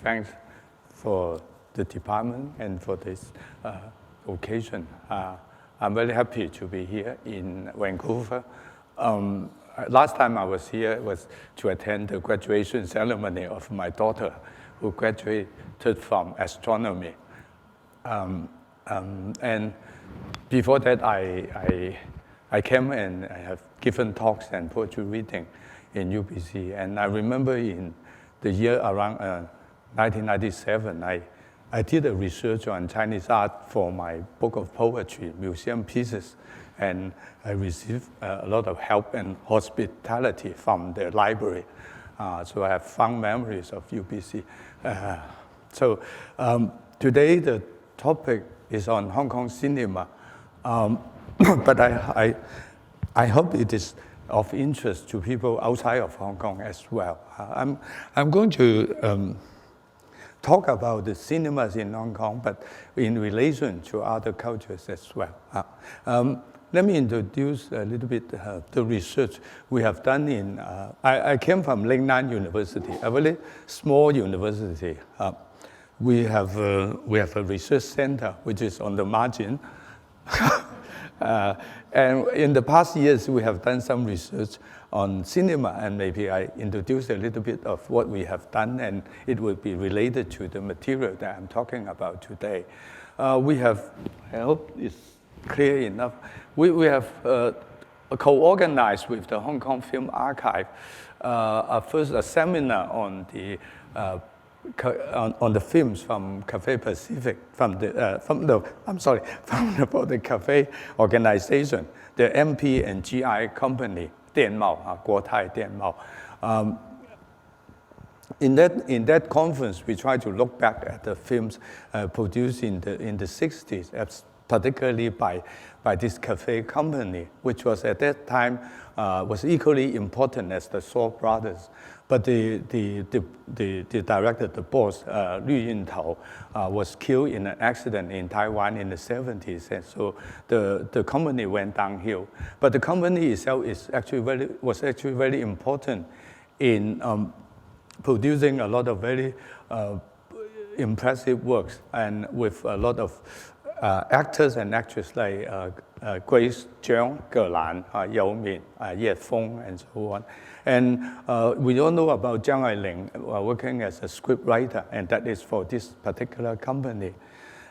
thanks for the department and for this occasion. I'm very happy to be here in Vancouver. Last time I was here was to attend the graduation ceremony of my daughter, who graduated from astronomy. And before that, I came and I have given talks and poetry reading in UBC. And I remember in the year around 1997, I did a research on Chinese art for my book of poetry, Museum Pieces, and I received a lot of help and hospitality from the library. So I have fond memories of UBC. Today the topic is on Hong Kong cinema, but I hope it is of interest to people outside of Hong Kong as well. I'm going to talk about the cinemas in Hong Kong, but in relation to other cultures as well. Let me introduce a little bit the research we have done in. I came from Leung University, a very small university. We have a research center which is on the margin. And in the past years, we have done some research on cinema, and maybe I introduce a little bit of what we have done, and it will be related to the material that I'm talking about today. We have, I hope it's clear enough, we have co-organized with the Hong Kong Film Archive a seminar on the films from Cathay Pacific, from the Cathay organization, the MP and GI company, 电贸, 国泰电贸. In that conference, we tried to look back at the films produced in the 60s, particularly by this Cathay company, which was at that time was equally important as the Shaw Brothers. But the director, the boss, Lu Xun, was killed in an accident in Taiwan in the 70s, and so the company went downhill. But the company itself was actually very important in producing a lot of very impressive works, and with a lot of actors and actresses like Grace Chang, Lan, Yao Min, Ye Feng, and so on. And we all know about Eileen working as a script writer, and that is for this particular company.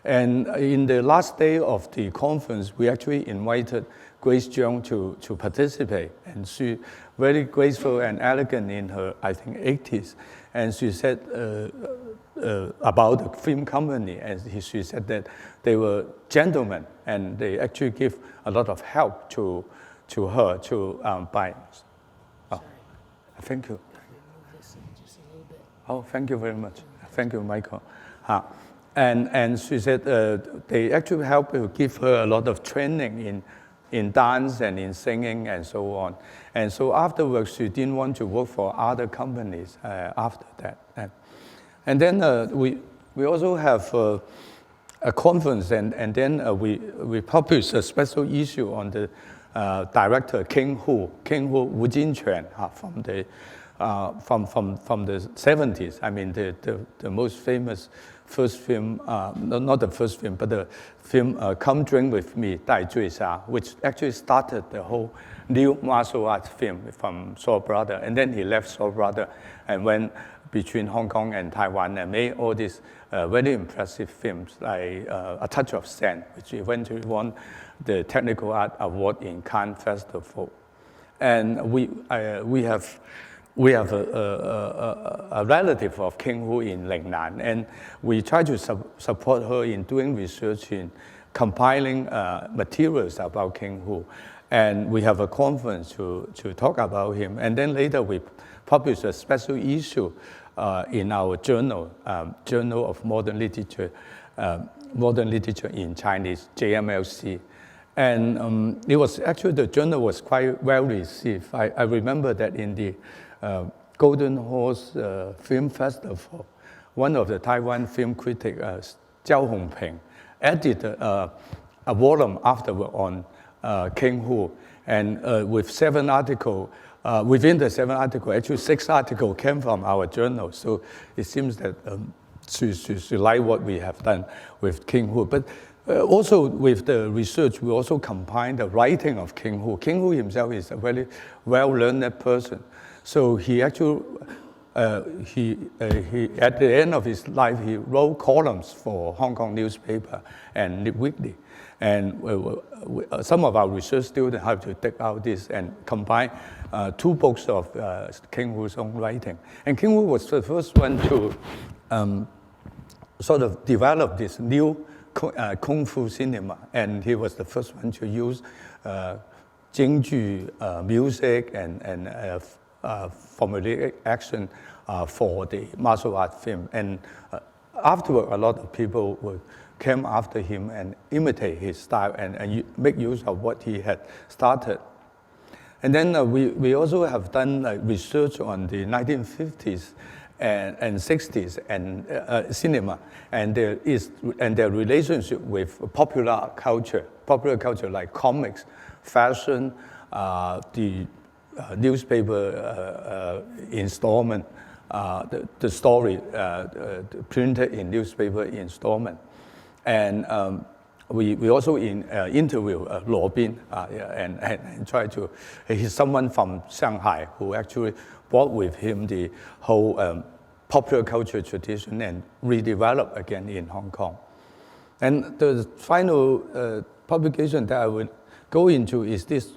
And in the last day of the conference, we actually invited Grace Chang to participate, and she very graceful and elegant in her, I think, 80s. And she said about the film company, and she said that they were gentlemen, and they actually give a lot of help to her to buy. Oh, thank you. Oh, thank you very much. Thank you, Michael. And she said they actually help to give her a lot of training in dance and in singing and so on. And so afterwards, she didn't want to work for other companies after that. And then we also have a conference, and then we published a special issue on the director King Hu Wu Jinquan from the 70s. I mean the most famous first film, not the first film, but the film Come Drink With Me, 带醉侠, which actually started the whole new martial arts film from Shaw Brothers. And then he left Shaw Brothers and went between Hong Kong and Taiwan and made all these very impressive films like A Touch of Shen, which eventually won the Technical Art Award in Cannes Festival. And we have a relative of King Hu in Leung, and we try to support her in doing research in compiling materials about King Hu. And we have a conference to talk about him. And then later we published a special issue in our journal, Journal of Modern Literature in Chinese, JMLC. And it was actually, the journal was quite well received. I remember that in the Golden Horse Film Festival, one of the Taiwan film critics, Jiao Hongping, added a volume afterward on King Hu, and with 7 articles. Within the 7 articles, actually 6 articles came from our journal. So it seems that she liked what we have done with King Hu. But also with the research, we also combine the writing of King Hu. King Hu himself is a very well-learned person. So he actually, he at the end of his life, he wrote columns for Hong Kong newspaper and weekly. And some of our research students have to take out this and combine 2 books of King Hu's own writing. And King Hu was the first one to sort of develop this new Kung Fu cinema. And he was the first one to use Jingju music and formulaic action for the martial art film. And afterward, a lot of people came after him and imitate his style and make use of what he had started. And then we also have done research on the 1950s and 60s and cinema and their relationship with popular culture like comics, fashion, the newspaper installment, the story printed in newspaper installment. And we also interview Luo Bin and try to, he's someone from Shanghai who actually brought with him the whole popular culture tradition and redeveloped again in Hong Kong. And the final publication that I would go into is this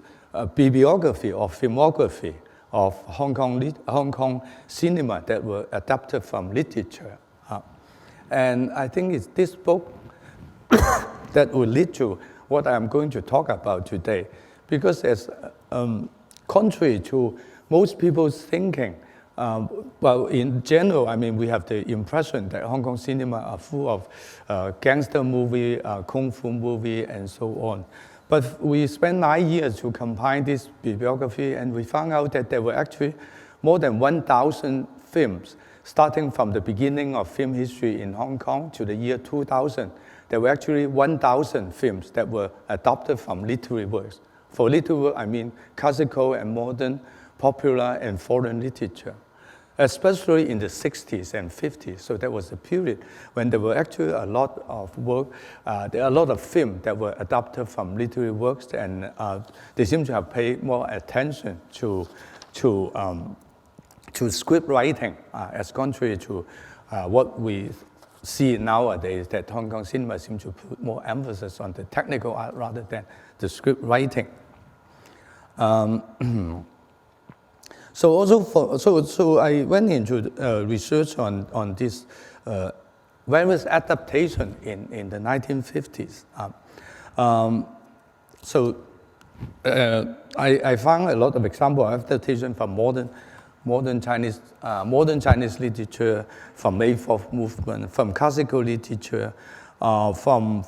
bibliography or filmography of Hong Kong cinema that were adapted from literature. And I think it's this book that will lead to what I'm going to talk about today. Because as contrary to most people's thinking, well, in general, I mean, we have the impression that Hong Kong cinema are full of gangster movie, kung fu movie, and so on. But we spent 9 years to compile this bibliography, and we found out that there were actually more than 1,000 films, starting from the beginning of film history in Hong Kong to the year 2000. There were actually 1,000 films that were adopted from literary works. For literary work, I mean classical and modern, popular and foreign literature, especially in the 60s and 50s. So that was a period when there were actually a lot of work, there are a lot of films that were adapted from literary works, and they seem to have paid more attention to script writing, as contrary to what we see nowadays, that Hong Kong cinema seems to put more emphasis on the technical art rather than the script writing. So I went into research on this various adaptation in the 1950s. I found a lot of examples of adaptation from modern Chinese literature, from May 4th movement, from classical literature, from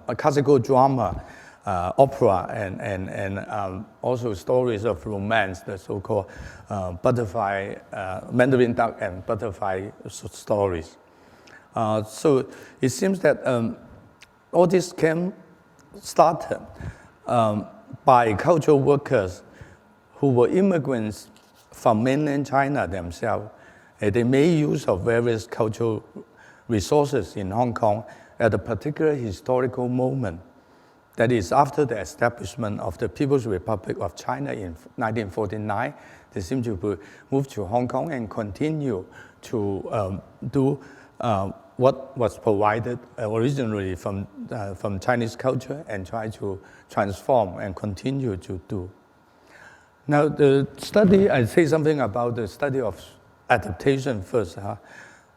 a classical drama, opera, and also stories of romance, the so-called butterfly, Mandarin Duck and Butterfly stories. So it seems that all this started by cultural workers who were immigrants from mainland China themselves. They made use of various cultural resources in Hong Kong at a particular historical moment. That is, after the establishment of the People's Republic of China in 1949, they seem to move to Hong Kong and continue to do what was provided originally from Chinese culture and try to transform and continue to do. Now, the study, I say something about the study of adaptation first.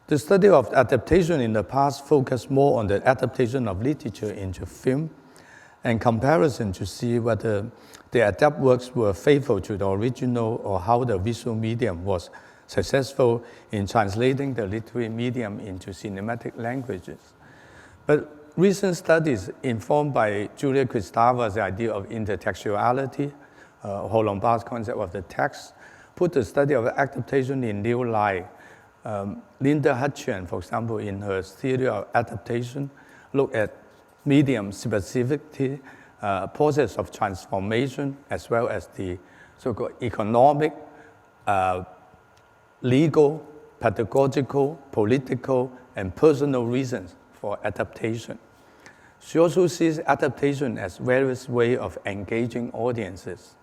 The study of adaptation in the past focused more on the adaptation of literature into film and comparison to see whether the adapt works were faithful to the original or how the visual medium was successful in translating the literary medium into cinematic languages. But recent studies informed by Julia Kristava's idea of intertextuality, Hollenbach's concept of the text, put the study of adaptation in new light. Linda Hutcheon, for example, in her theory of adaptation, looked at medium specificity, process of transformation, as well as the so-called economic legal, pedagogical, political, and personal reasons for adaptation. She also sees adaptation as various ways of engaging audiences.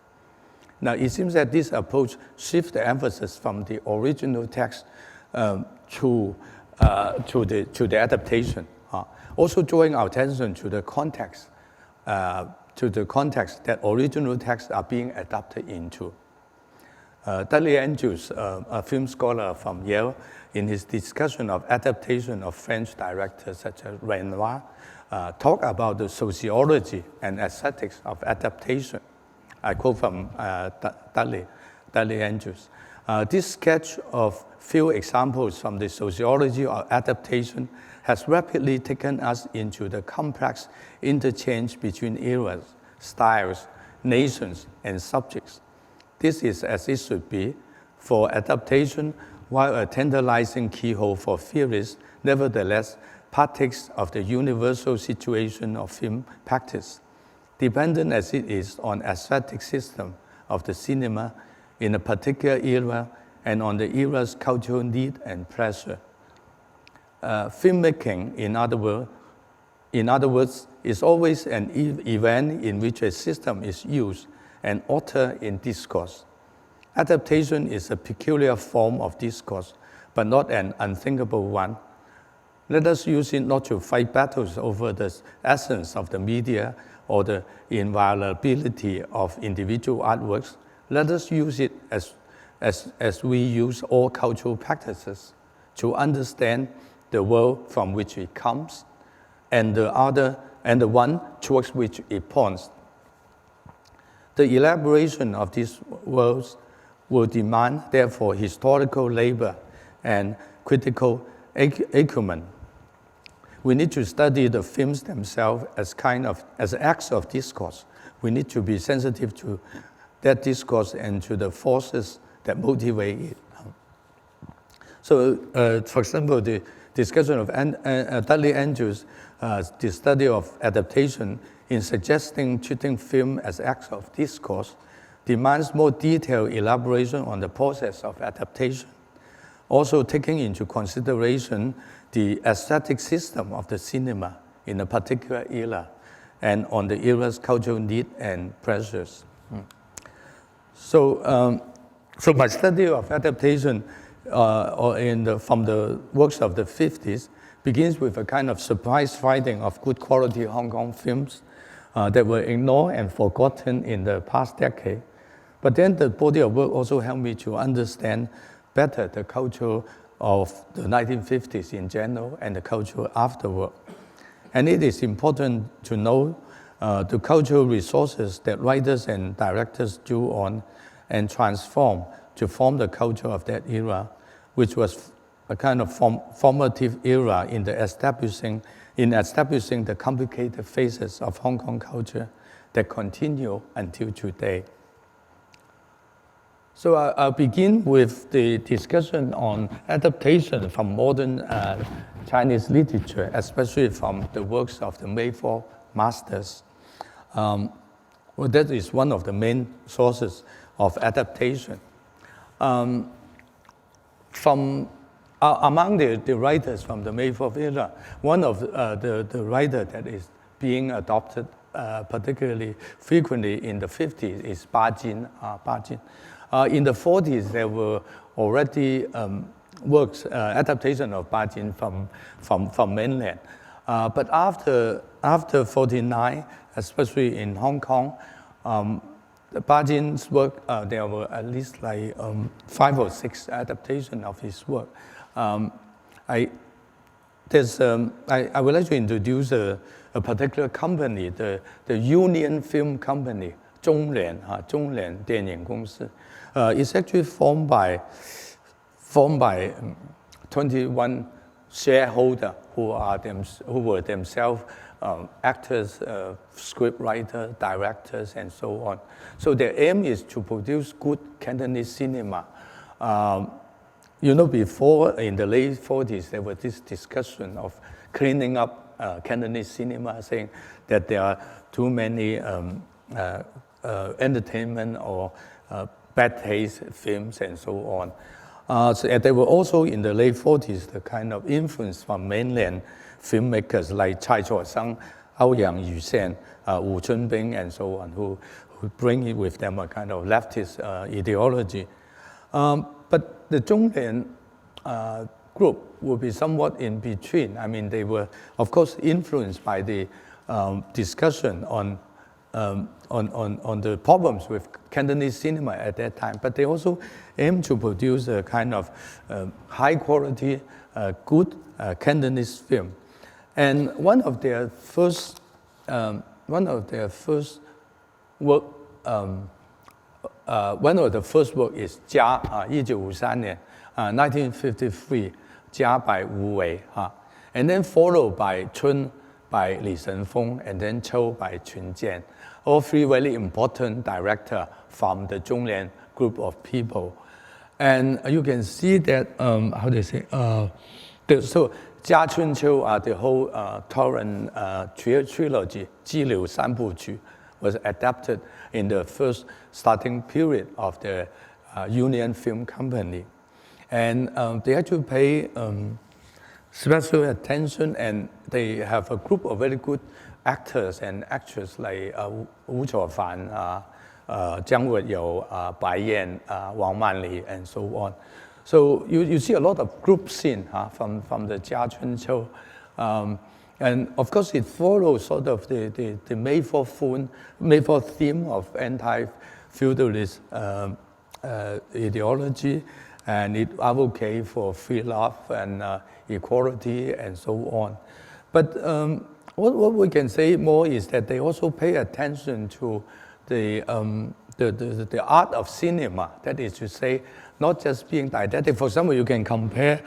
Now, it seems that this approach shifts the emphasis from the original text to the adaptation. Also drawing our attention to the context that original texts are being adapted into. Dudley Andrews, a film scholar from Yale, in his discussion of adaptation of French directors such as Renoir, talk about the sociology and aesthetics of adaptation. I quote from Dudley Andrews. This sketch of few examples from the sociology of adaptation has rapidly taken us into the complex interchange between eras, styles, nations, and subjects. This is as it should be, for adaptation, while a tantalizing keyhole for theorists, nevertheless partakes of the universal situation of film practice, dependent as it is on aesthetic system of the cinema in a particular era and on the era's cultural need and pressure. Filmmaking, in other words, is always an event in which a system is used and altered in discourse. Adaptation is a peculiar form of discourse, but not an unthinkable one. Let us use it not to fight battles over the essence of the media or the inviolability of individual artworks. Let us use it as we use all cultural practices to understand the world from which it comes and the one towards which it points. The elaboration of these worlds will demand, therefore, historical labor and critical acumen. We need to study the films themselves as acts of discourse. We need to be sensitive to that discourse and to the forces that motivate it. So, for example, the discussion of Dudley Andrews, the study of adaptation in suggesting treating film as acts of discourse demands more detailed elaboration on the process of adaptation, also taking into consideration the aesthetic system of the cinema in a particular era and on the era's cultural need and pressures. So my study of adaptation from the works of the 50s begins with a kind of surprise finding of good quality Hong Kong films that were ignored and forgotten in the past decade. But then the body of work also helped me to understand better the culture of the 1950s in general and the culture afterward. And it is important to know the cultural resources that writers and directors drew on and transformed to form the culture of that era, which was a kind of formative era in establishing the complicated phases of Hong Kong culture that continue until today. So I'll begin with the discussion on adaptation from modern Chinese literature, especially from the works of the Mayfair masters. That is one of the main sources of adaptation. Among the writers from the Mayfair era, one of the writer that is being adopted particularly frequently in the 50s is Ba Jin. In the 40s, there were already works, adaptation of Ba Jin from mainland. But after 49, especially in Hong Kong, Ba Jin's work, there were at least like 5 or 6 adaptations of his work. I would like to introduce a particular company, the Union Film Company, 中联电影公司. It's actually formed by 21 shareholders who were themselves actors, scriptwriters, directors, and so on. So their aim is to produce good Cantonese cinema. Before in the late 40s, there was this discussion of cleaning up Cantonese cinema, saying that there are too many entertainment or bad taste films and so on. They were also in the late 40s, the kind of influence from mainland filmmakers like Cai Chuo-sung, Ouyang Yu-sen, Wu Chunbing, and so on, who bring it with them a kind of leftist ideology. But the Zhonglian group will be somewhat in between. I mean, they were, of course, influenced by the discussion on the problems with Cantonese cinema at that time, but they also aim to produce a kind of high quality, good Cantonese film. And one of their first work is Jia, 1953年, 1953, Jia by Wu Wei, and then followed by Chun by Li Shenfeng, and then Chou by Qun Jian. All three very important directors from the Zhonglian group of people. And you can see that, how do you say, so Jia Chun Chou, the whole Torrent trilogy, 激流三部曲, was adapted in the first starting period of the Union Film Company. And they actually pay special attention, and they have a group of very good actors and actresses like Wu Chuofan, Jiang Weiyou, Bai Yan, Wang Manli, and so on. So you see a lot of group scene from the Jia Chun Chou. And of course, it follows sort of the May 4th theme of anti-feudalist ideology, and it advocates for free love and equality and so on. But what we can say more is that they also pay attention to the art of cinema. That is to say, not just being didactic. For example, you can compare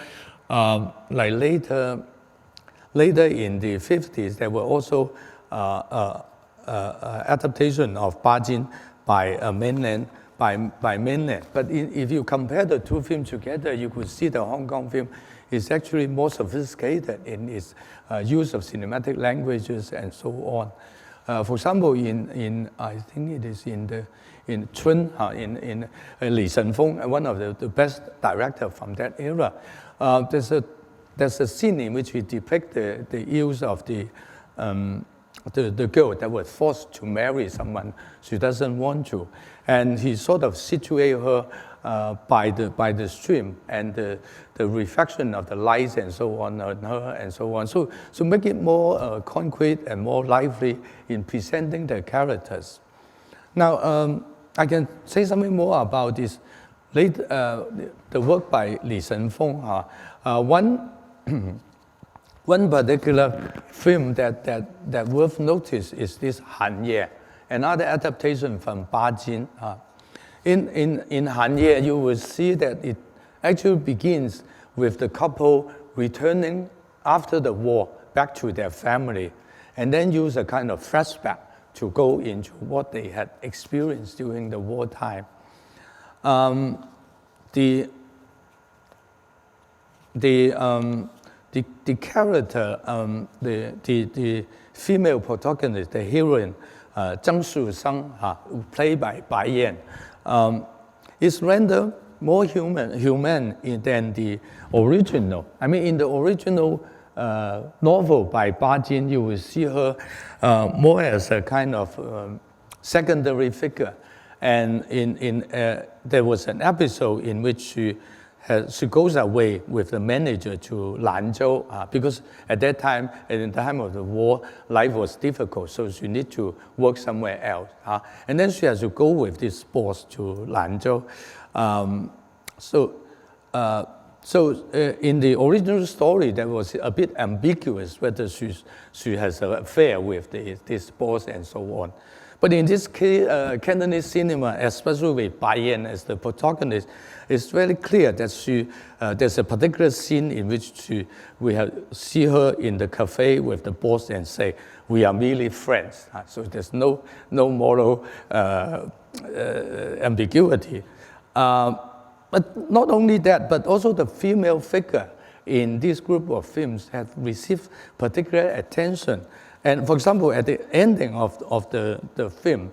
like later in the 50s, there were also adaptation of Bajin by mainland. But if you compare the two films together, you could see the Hong Kong film is actually more sophisticated in its use of cinematic languages and so on. For example, in I think it is in Chun, in Li Shenfeng, one of the best directors from that era. There's a scene in which we depict the use of the girl that was forced to marry someone she doesn't want to, and he sort of situates her by the stream and the reflection of the lights and so on her and so on. So make it more concrete and more lively in presenting the characters. Now I can say something more about this the work by Li Shenfeng. One particular film that worth notice is this Han Ye, another adaptation from Bajin. In Han Ye, you will see that it actually begins with the couple returning after the war back to their family, and then use a kind of flashback to go into what they had experienced during the wartime. The character, the female protagonist, the heroine, Zhang Shusang, played by Bai Yan, is rendered more human than the original. I mean, in the original novel by Bajin, you will see her more as a kind of secondary figure. And there was an episode in which she goes away with the manager to Lanzhou because at that time, at the time of the war, life was difficult, so she needs to work somewhere else. And then she has to go with this boss to Lanzhou. So in the original story, that was a bit ambiguous whether she has an affair with this boss and so on. But in this case, Cantonese cinema, especially with Bai Yan as the protagonist, it's very clear that there's a particular scene in which we see her in the cafe with the boss and say, "We are merely friends." So there's no moral ambiguity. But not only that, but also the female figure in this group of films have received particular attention. And for example, at the ending of the film,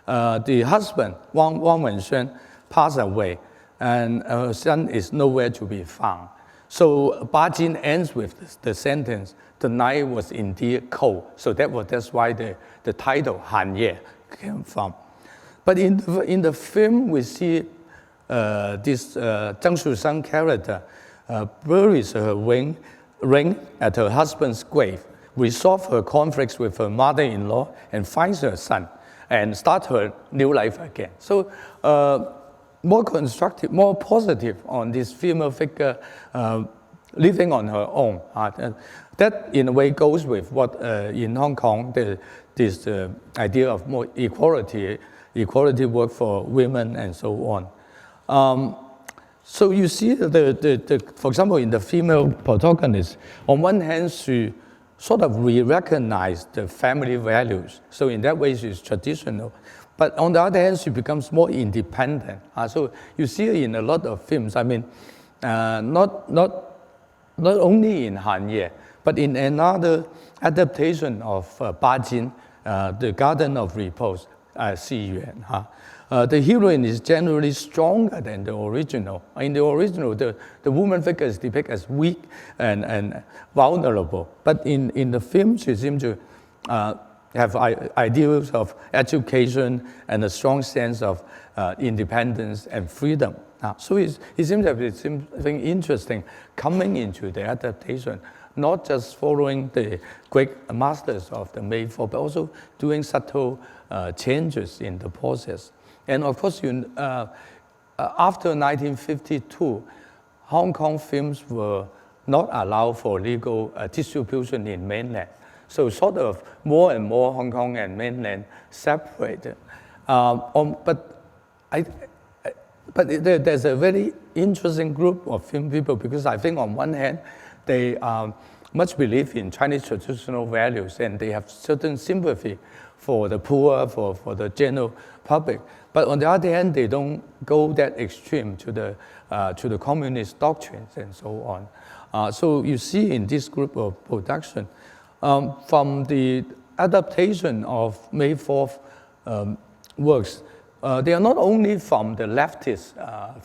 the husband, Wang Wenshen, passed away. and her son is nowhere to be found. So Ba Jin ends with the sentence, "The night was indeed cold." So that's why the title Han Ye came from. But in the film, we see this Zhang Shushan character buries her ring at her husband's grave, resolve her conflicts with her mother-in-law, and finds her son, and start her new life again. So more constructive, more positive on this female figure living on her own. That in a way goes with what in Hong Kong, this idea of more equality work for women and so on. So you see, for example, in the female protagonist, on one hand, she sort of recognized the family values. So in that way, she's traditional. But on the other hand, she becomes more independent. So you see it in a lot of films. I mean, not only in Han Ye, but in another adaptation of Ba Jin, The Garden of Repose, Xi Yuan. The heroine is generally stronger than the original. In the original, the woman figure is depicted as weak and vulnerable. But in the film, she seems to have ideals of education and a strong sense of independence and freedom. So it seems to be something interesting coming into the adaptation, not just following the great masters of the metaphor, but also doing subtle changes in the process. And of course, after 1952, Hong Kong films were not allowed for legal distribution in mainland. So sort of more and more Hong Kong and mainland separated. But there's a very interesting group of film people, because I think on one hand, they much believe in Chinese traditional values, and they have certain sympathy for the poor, for the general public. But on the other hand, they don't go that extreme to the communist doctrines and so on. So you see in this group of production, from the adaptation of May 4th works, they are not only from the leftist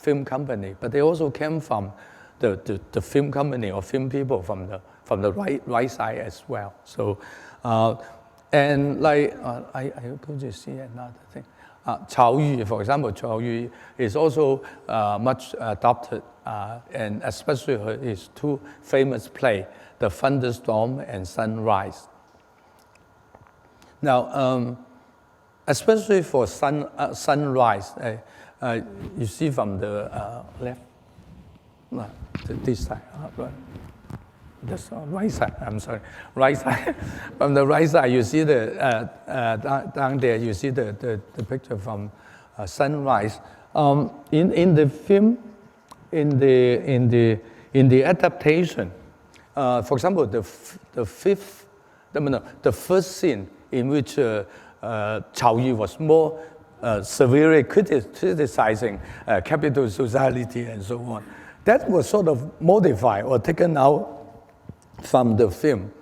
film company, but they also came from the film company or film people from the right side as well. So, and like I go to see another thing. Cao Yu, for example, Cao Yu is also much adopted, and especially his two famous plays, The Thunderstorm and Sunrise. Now, especially for Sunrise, you see from the left, this side, that's right side, I'm sorry, right side. From the right side, you see the, down there, you see the picture from Sunrise. In the film, in the adaptation, for example, the first scene in which Cao Yu was more severely criticizing capital society and so on, that was sort of modified or taken out from the film.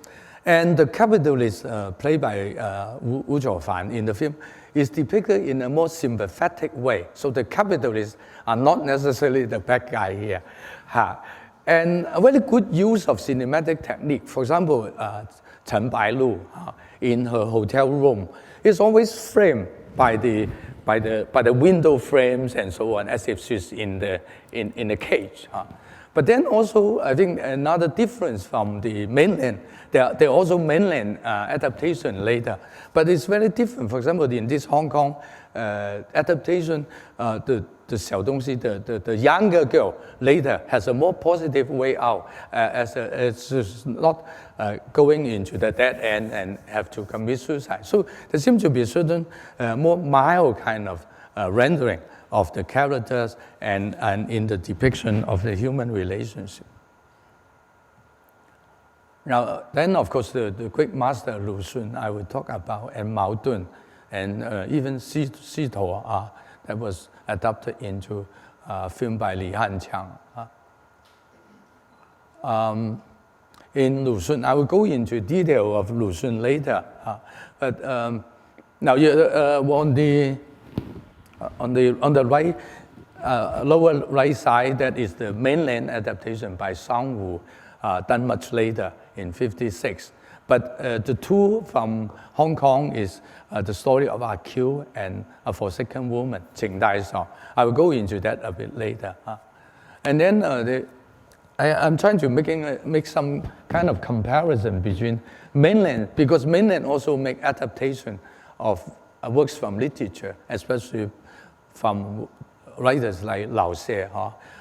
And the capitalist played by Wu Zhuofan in the film is depicted in a more sympathetic way. So the capitalists are not necessarily the bad guy here. And a very good use of cinematic technique. For example, Chen Bailu in her hotel room is always framed by the window frames and so on, as if she's in the cage. But then also, I think another difference from the mainland, there are also mainland adaptation later, but it's very different. For example, in this Hong Kong adaptation, the Xiaodongxi, the younger girl later has a more positive way out, as she's not going into the dead end and have to commit suicide. So there seems to be a certain more mild kind of rendering of the characters and in the depiction of the human relationship. Now, then of course the great master Lu Xun I will talk about, and Mao Dun, and even Xi To that was adapted into film by Li Hanqiang. In Lu Xun, I will go into detail of Lu Xun later. But now on the right, lower right side, that is the mainland adaptation by Chang, done much later in 1956. But the two from Hong Kong is the story of RQ and a Forsaken Woman, Qing Dai Song. I will go into that a bit later. And then I'm trying to make some kind of comparison between mainland, because mainland also make adaptation of works from literature, especially from writers like Lao Xie.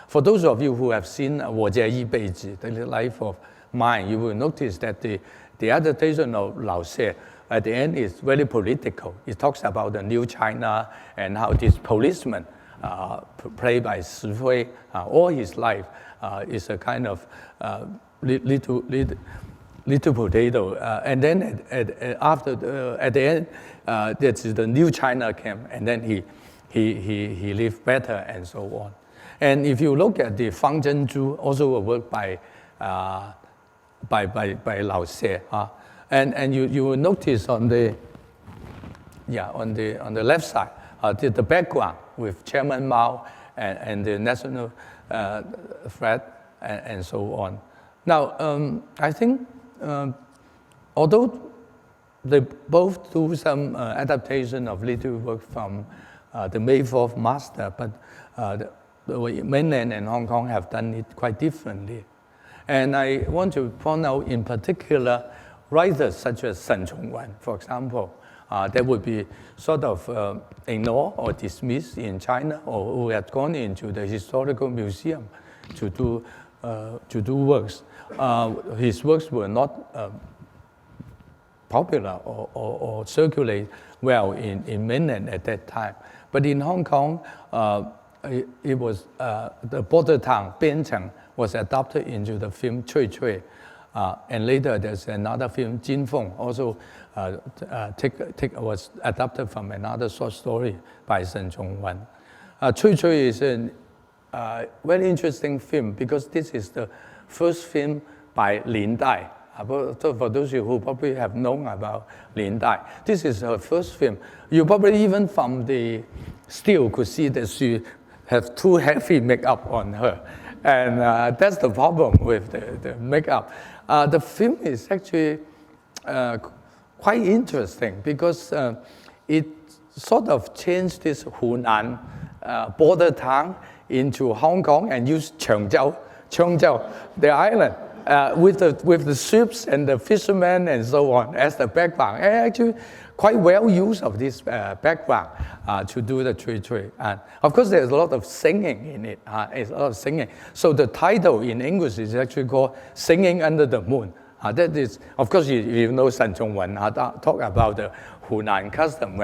For those of you who have seen 我这一辈子, The Life of Mine, you will notice that the adaptation of Lao Xie at the end is very political. It talks about the new China and how this policeman, played by Shi Hui, all his life is a kind of little potato. And then at the end, that's the new China came, and then he lived better and so on. And if you look at the Fang Zhenju, also a work by Lao Xie, and you will notice on the left side the background with Chairman Mao and the national flag and so on. Now I think although they both do some adaptation of little work from the May 4th master, but the mainland and Hong Kong have done it quite differently. And I want to point out in particular writers such as Shen Congwen, for example, that would be sort of ignored or dismissed in China, or who had gone into the historical museum to do works. His works were not popular or circulate well in mainland at that time. But in Hong Kong, it was the border town, Biancheng, was adapted into the film Cui Cui. And later there's another film, Jin Feng, also was adapted from another short story by Shen Congwen. Cui Cui is a very interesting film because this is the first film by Lin Dai. For those of you who probably have known about Lin Dai, this is her first film. You probably even from the still could see that she has too heavy makeup on her. And that's the problem with the makeup. The film is actually quite interesting because it sort of changed this Hunan border town into Hong Kong and used Changzhou, the island, with the ships and the fishermen and so on as the background. And actually quite well used of this background to do the Cui Cui. And of course there's a lot of singing in it. It's a lot of singing. So the title in English is actually called Singing Under the Moon. That is, of course, you know Shen Congwen talk about the Hunan custom.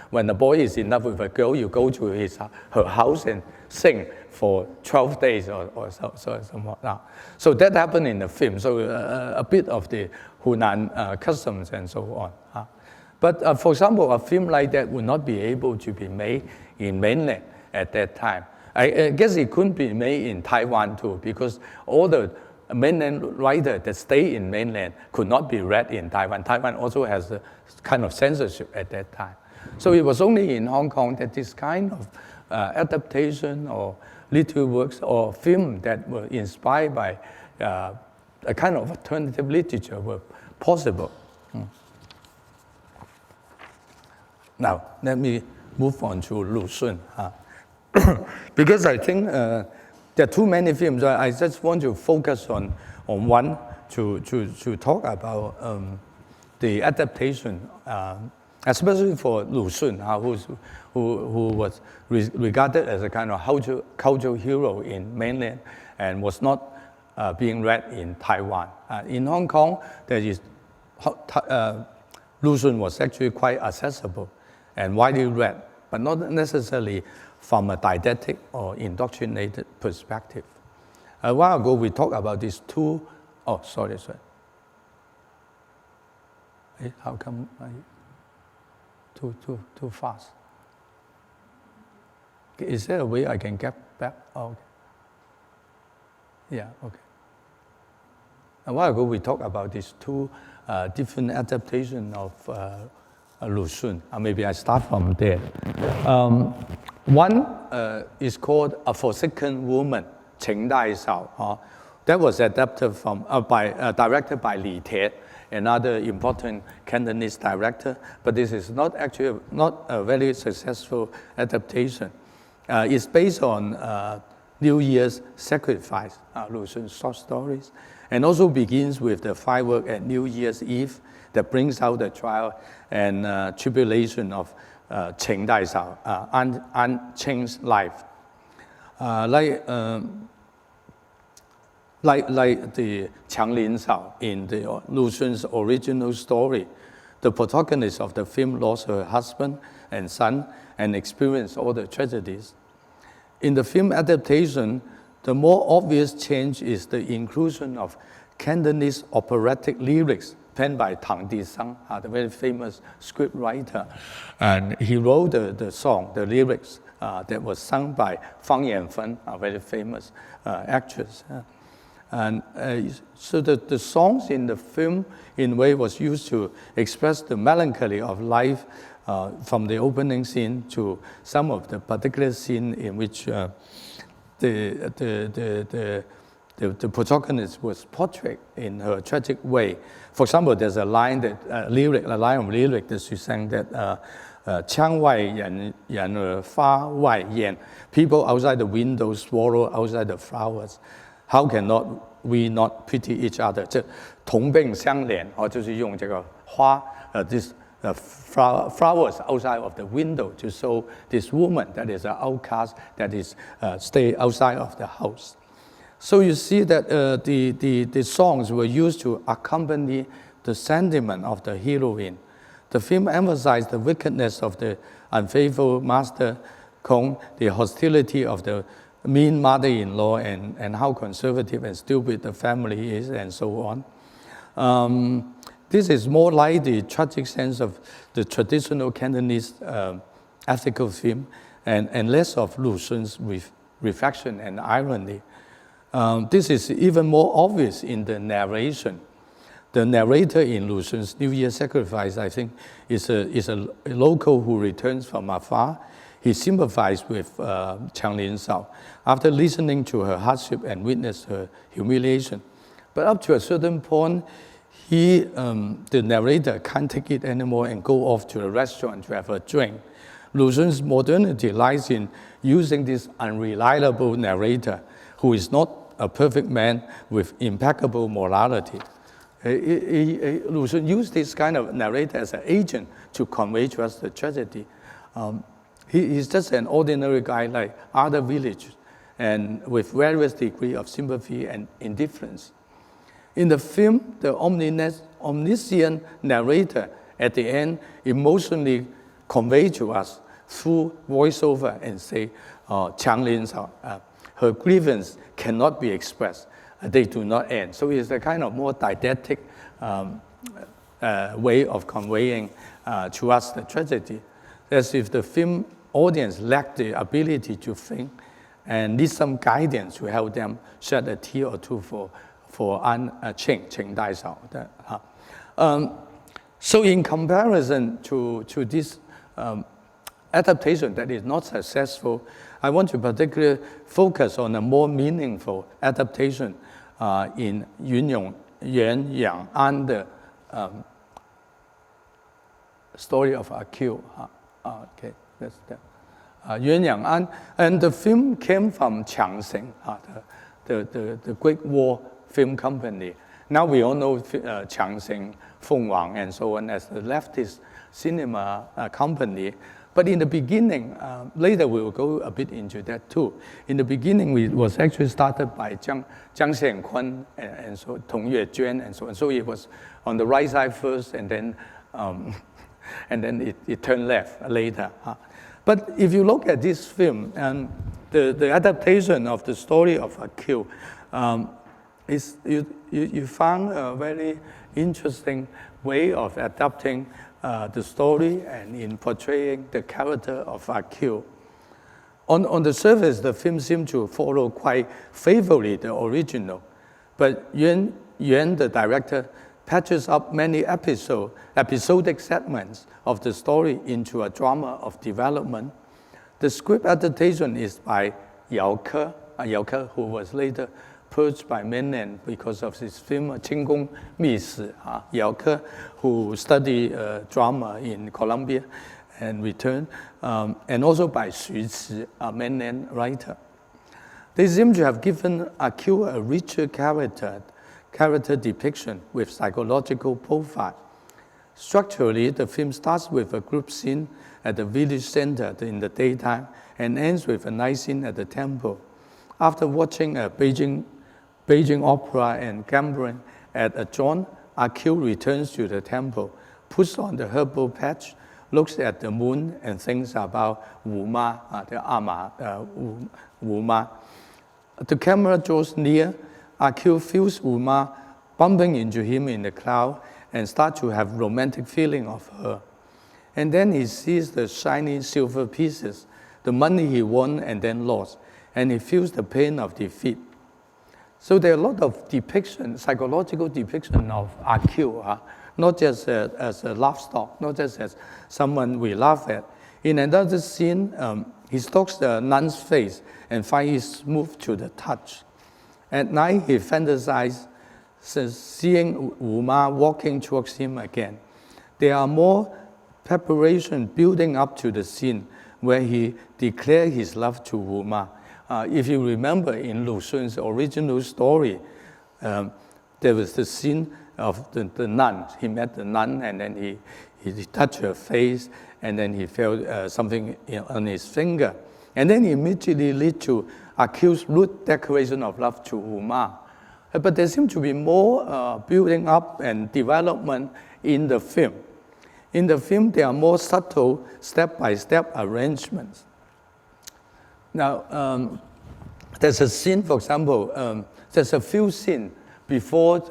When the boy is in love with a girl, you go to her house and sing for 12 days or somewhat. So that happened in the film. So a bit of the Hunan customs and so on. But for example, a film like that would not be able to be made in mainland at that time. I guess it couldn't be made in Taiwan too, because all the mainland writers that stay in mainland could not be read in Taiwan. Taiwan also has a kind of censorship at that time. So it was only in Hong Kong that this kind of adaptation or little works or film that were inspired by a kind of alternative literature were possible. Now, let me move on to Lu Xun. Because I think there are too many films. I just want to focus on one to talk about the adaptation, especially for Lu Xun, who was regarded as a kind of cultural hero in mainland and was not being read in Taiwan. In Hong Kong, Lu Xun was actually quite accessible and widely read, but not necessarily from a didactic or indoctrinated perspective. A while ago, we talked about these two. Oh, sorry. Hey, how come too fast? Is there a way I can get back? Oh, okay. Yeah, okay. A while ago, we talked about these two different adaptations of Lu Xun. Maybe I start from there. One is called A Forsaken Woman, 情代嫂. That was adapted from, directed by Li Tie, another important Cantonese director, but this is not a very successful adaptation. It's based on New Year's sacrifice, Lu Xun's short stories, and also begins with the firework at New Year's Eve that brings out the trial and tribulation of Cheng Dai Sao, Cheng's life. Like the Chang Lin Sao in the Lu Xun's original story, the protagonist of the film lost her husband and son and experienced all the tragedies. In the film adaptation, the more obvious change is the inclusion of Cantonese operatic lyrics penned by Tang Di-sang, the very famous script writer. And he wrote the song, the lyrics that was sung by Fang Yanfen, a very famous actress. And so the songs in the film, in a way, was used to express the melancholy of life from the opening scene to some of the particular scene in which the protagonist was portrayed in her tragic way. For example, there's a line a line of lyric that she sang that 窗外人儿花外燕, people outside the window swallow outside the flowers. How cannot we not pity each other? 这同病相怜，就是用这个花，this flowers outside of the window to show this woman that is an outcast that is stay outside of the house. So you see that the songs were used to accompany the sentiment of the heroine. The film emphasized the wickedness of the unfaithful master Kong, the hostility of the mean mother-in-law, and how conservative and stupid the family is, and so on. This is more like the tragic sense of the traditional Cantonese ethical theme, and less of Lu Xun's reflection and irony. This is even more obvious in the narration. The narrator in Lu Xun's New Year Sacrifice, I think, is a local who returns from afar. He sympathized with Chang Lin Sao after listening to her hardship and witnessed her humiliation. But up to a certain point, the narrator can't take it anymore and go off to a restaurant to have a drink. Lu Xun's modernity lies in using this unreliable narrator who is not a perfect man with impeccable morality. Lu Xun used this kind of narrator as an agent to convey to us the tragedy. He's just an ordinary guy like other villagers, and with various degree of sympathy and indifference. In the film, the omniscient narrator at the end emotionally conveyed to us through voiceover and say, Chang Lin Sao, her grievance cannot be expressed. They do not end. So it's a kind of more didactic way of conveying to us the tragedy, as if the film audience lacked the ability to think and need some guidance to help them shed a tear or two for Cheng Dai Sao. So in comparison to this adaptation that is not successful, I want to particularly focus on a more meaningful adaptation in Yuan Yang An, the story of Q. Okay, that's that. Yuan Yang An, and the film came from Chang, the Great War Film Company. Now we all know Chang, Feng Wang, and so on as the leftist cinema company. But in the beginning, later we will go a bit into that too. In the beginning, it was actually started by Jiang Xiankun and so Tong Yue Juan and so on. So it was on the right side first, and then it turned left later. But if you look at this film and the adaptation of the story of Q, you found a very interesting way of adapting the story and in portraying the character of Q. On the surface, the film seemed to follow quite faithfully the original, but Yuan, the director, patches up many episodic segments of the story into a drama of development. The script adaptation is by Yao Ke, who was later purged by mainland because of his film 清宫秘史, Yao Ke, who studied drama in Columbia and returned, and also by Xu Ci, a mainland writer. They seem to have given A.Q. a richer character depiction with psychological profile. Structurally, the film starts with a group scene at the village center in the daytime and ends with a night scene at the temple. After watching a Beijing opera and gambling at a joint, A.Q. returns to the temple, puts on the herbal patch, looks at the moon, and thinks about Wu Ma, the Ama, Wu Ma. The camera draws near. A.Q. feels Wu Ma bumping into him in the crowd and starts to have romantic feeling of her. And then he sees the shiny silver pieces, the money he won and then lost, and he feels the pain of defeat. So there are a lot of depiction, psychological depiction of A.Q., not just as a laugh stock, not just as someone we laugh at. In another scene, he stalks the nun's face and finds it smooth to the touch. At night, he fantasizes seeing Wu Ma walking towards him again. There are more preparation building up to the scene where he declares his love to Wu Ma. If you remember in Lu Xun's original story, there was the scene of the nun. He met the nun and then he touched her face and then he felt something on his finger. And then he immediately lead to A.Q.'s rude declaration of love to Wu Ma. But there seems to be more building up and development in the film. In the film, there are more subtle step-by-step arrangements. Now, there's a scene, for example, there's a few scenes before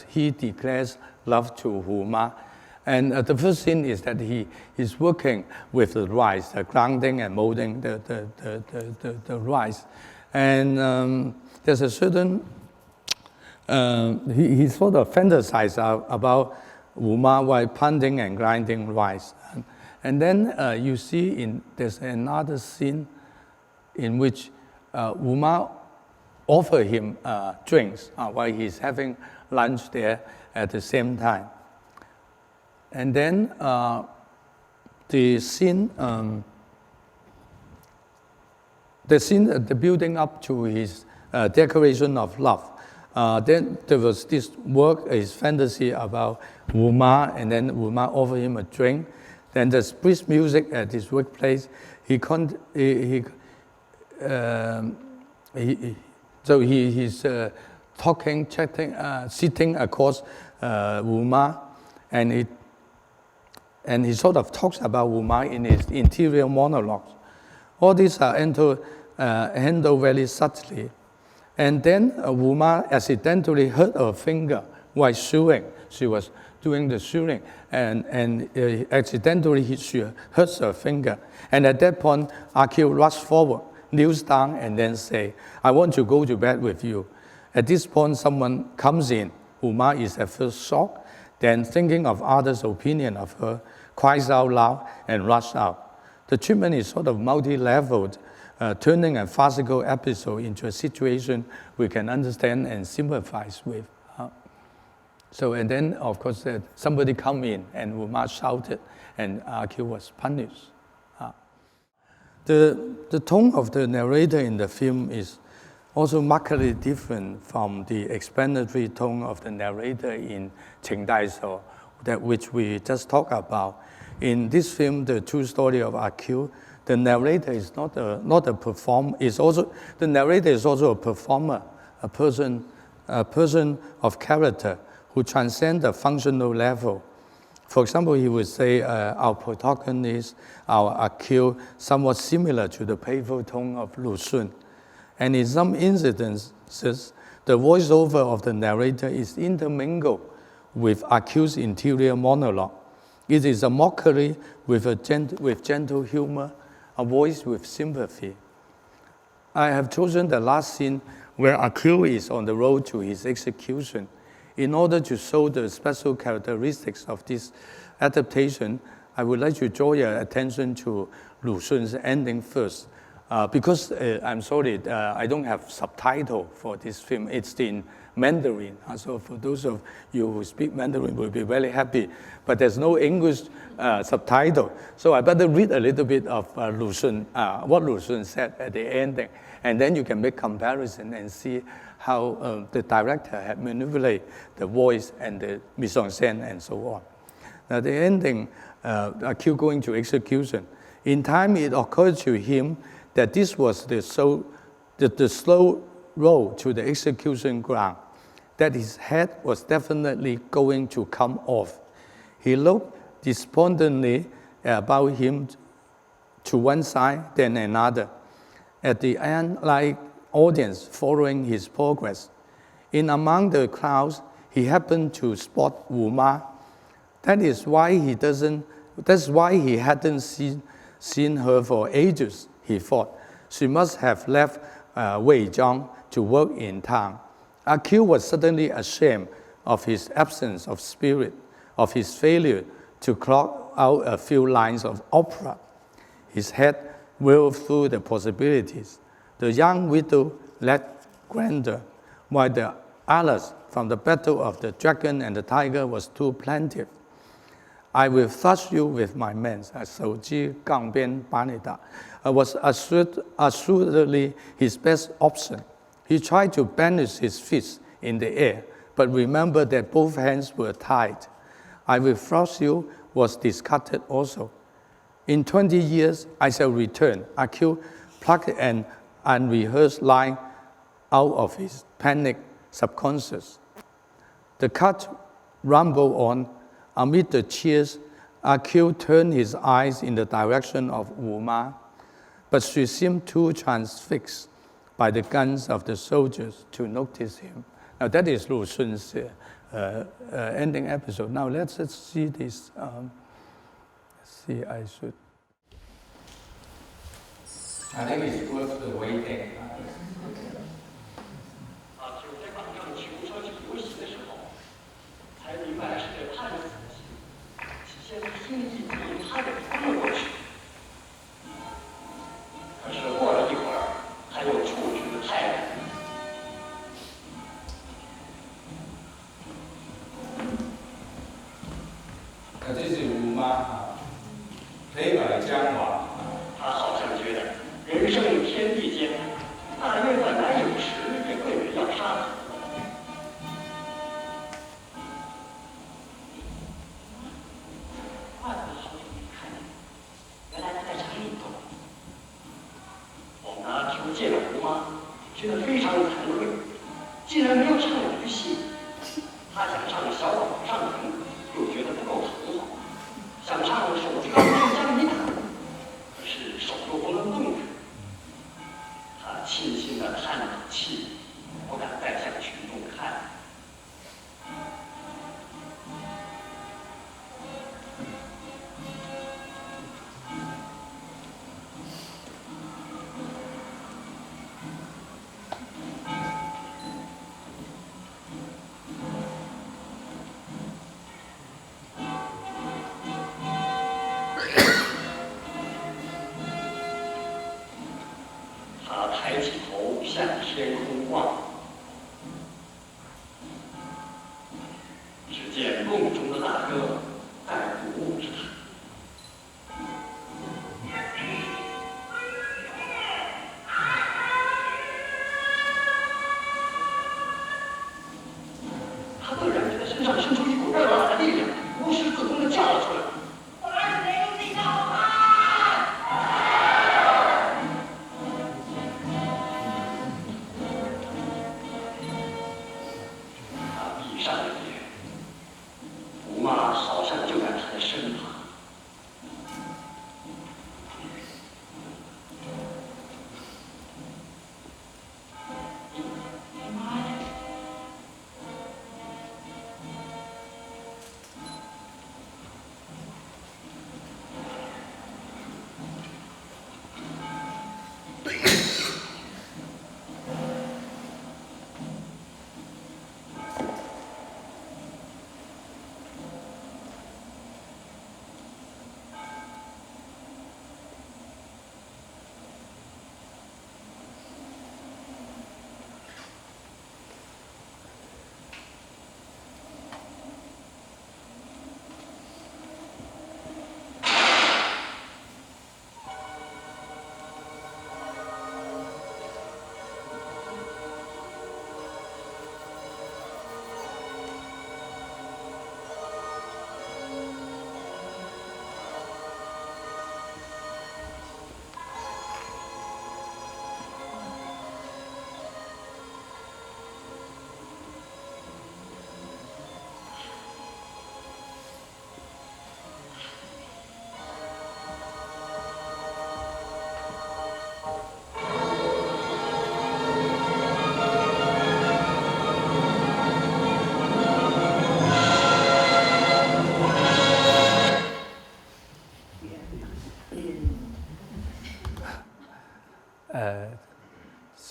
he declares love to Wu Ma. And the first scene is that he is working with the rice, grounding and molding the rice. And there's a certain, he sort of fantasizes about Wu Ma while pounding and grinding rice. And then you see there's another scene in which Wu Ma offers him drinks while he's having lunch there at the same time. And then the scene, the building up to his declaration of love. Then there was this work, his fantasy about Wu Ma, and then Wu Ma offered him a drink. Then there's brisk music at his workplace. He's talking, chatting, sitting across Wu Ma, and he sort of talks about Wu Ma in his interior monologues. All these are handled very subtly. And then Wu Ma accidentally hurt her finger while sewing. She was doing the sewing, and accidentally she hurts her finger. And at that point, A.Q. rushed forward, kneels down, and then say, "I want to go to bed with you." At this point, someone comes in. Wu Ma is at first shocked, then thinking of others' opinion of her, cries out loud and rushes out. The treatment is sort of multi-leveled, turning a farcical episode into a situation we can understand and sympathize with. So, and then, of course, somebody come in and Wu Ma shouted, and A.Q. was punished. The tone of the narrator in the film is also markedly different from the explanatory tone of the narrator in Qing Dai Shou, that which we just talked about. In this film, The True Story of A.Q., the narrator is not a performer. The narrator is also a performer, a person of character who transcends the functional level. For example, he would say our protagonist, our A.Q., somewhat similar to the playful tone of Lu Xun. And in some instances, the voiceover of the narrator is intermingled with A.Q.'s interior monologue. It is a mockery with gentle humor, a voice with sympathy. I have chosen the last scene where A.Q. is on the road to his execution. In order to show the special characteristics of this adaptation, I would like to draw your attention to Lu Xun's ending first. Because I'm sorry, I don't have subtitle for this film. It's in Mandarin. So for those of you who speak Mandarin, will be very happy. But there's no English subtitle. So I better read a little bit of Lu Xun, what Lu Xun said at the ending. And then you can make comparison and see how the director had manipulated the voice and the mise-en-scène and so on. Now the ending, Akil going to execution. In time, it occurred to him that this was the slow road to the execution ground, that his head was definitely going to come off. He looked despondently about him to one side, then another, at the ant-like audience following his progress. In among the crowds, he happened to spot Wu Ma. That's why he hadn't seen her for ages, he thought. She must have left Weizhang to work in town. Akil was suddenly ashamed of his absence of spirit, of his failure to clock out a few lines of opera. His head whirled through the possibilities. The young widow led grander, while the alas from the battle of the dragon and the tiger was too plentiful. I will thrust you with my men, 手机杠边把你打, was assuredly his best option. He tried to banish his fists in the air, but remembered that both hands were tied. I will thrust you was discarded also. In 20 years, I shall return. Akil plucked an unrehearsed line out of his panicked subconscious. The cut rumbled on. Amid the cheers, Akil turned his eyes in the direction of Wu Ma, but she seemed too transfixed by the guns of the soldiers to notice him. Now that is Lu Xun's ending episode. Now let's see this. I think it's worth the waiting.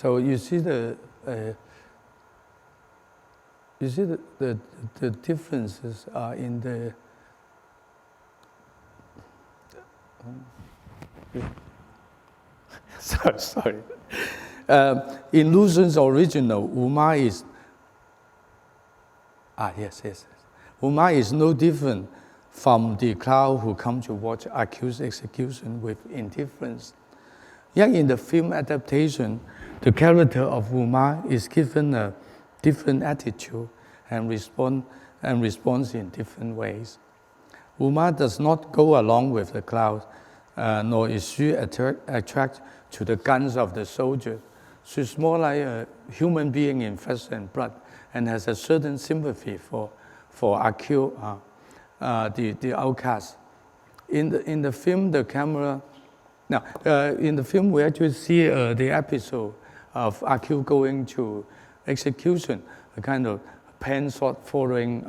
So you see the differences are in the sorry. In Lu Xun's original, Uma is Uma is no different from the crowd who come to watch accused execution with indifference. Yet in the film adaptation, the character of Uma is given a different attitude and responds in different ways. Uma does not go along with the crowd, nor is she attracted to the guns of the soldier. She's more like a human being in flesh and blood, and has a certain sympathy for accused, the outcast. In the film, the camera. Now, in the film, we actually see the episode of accused going to execution, a kind of pen shot following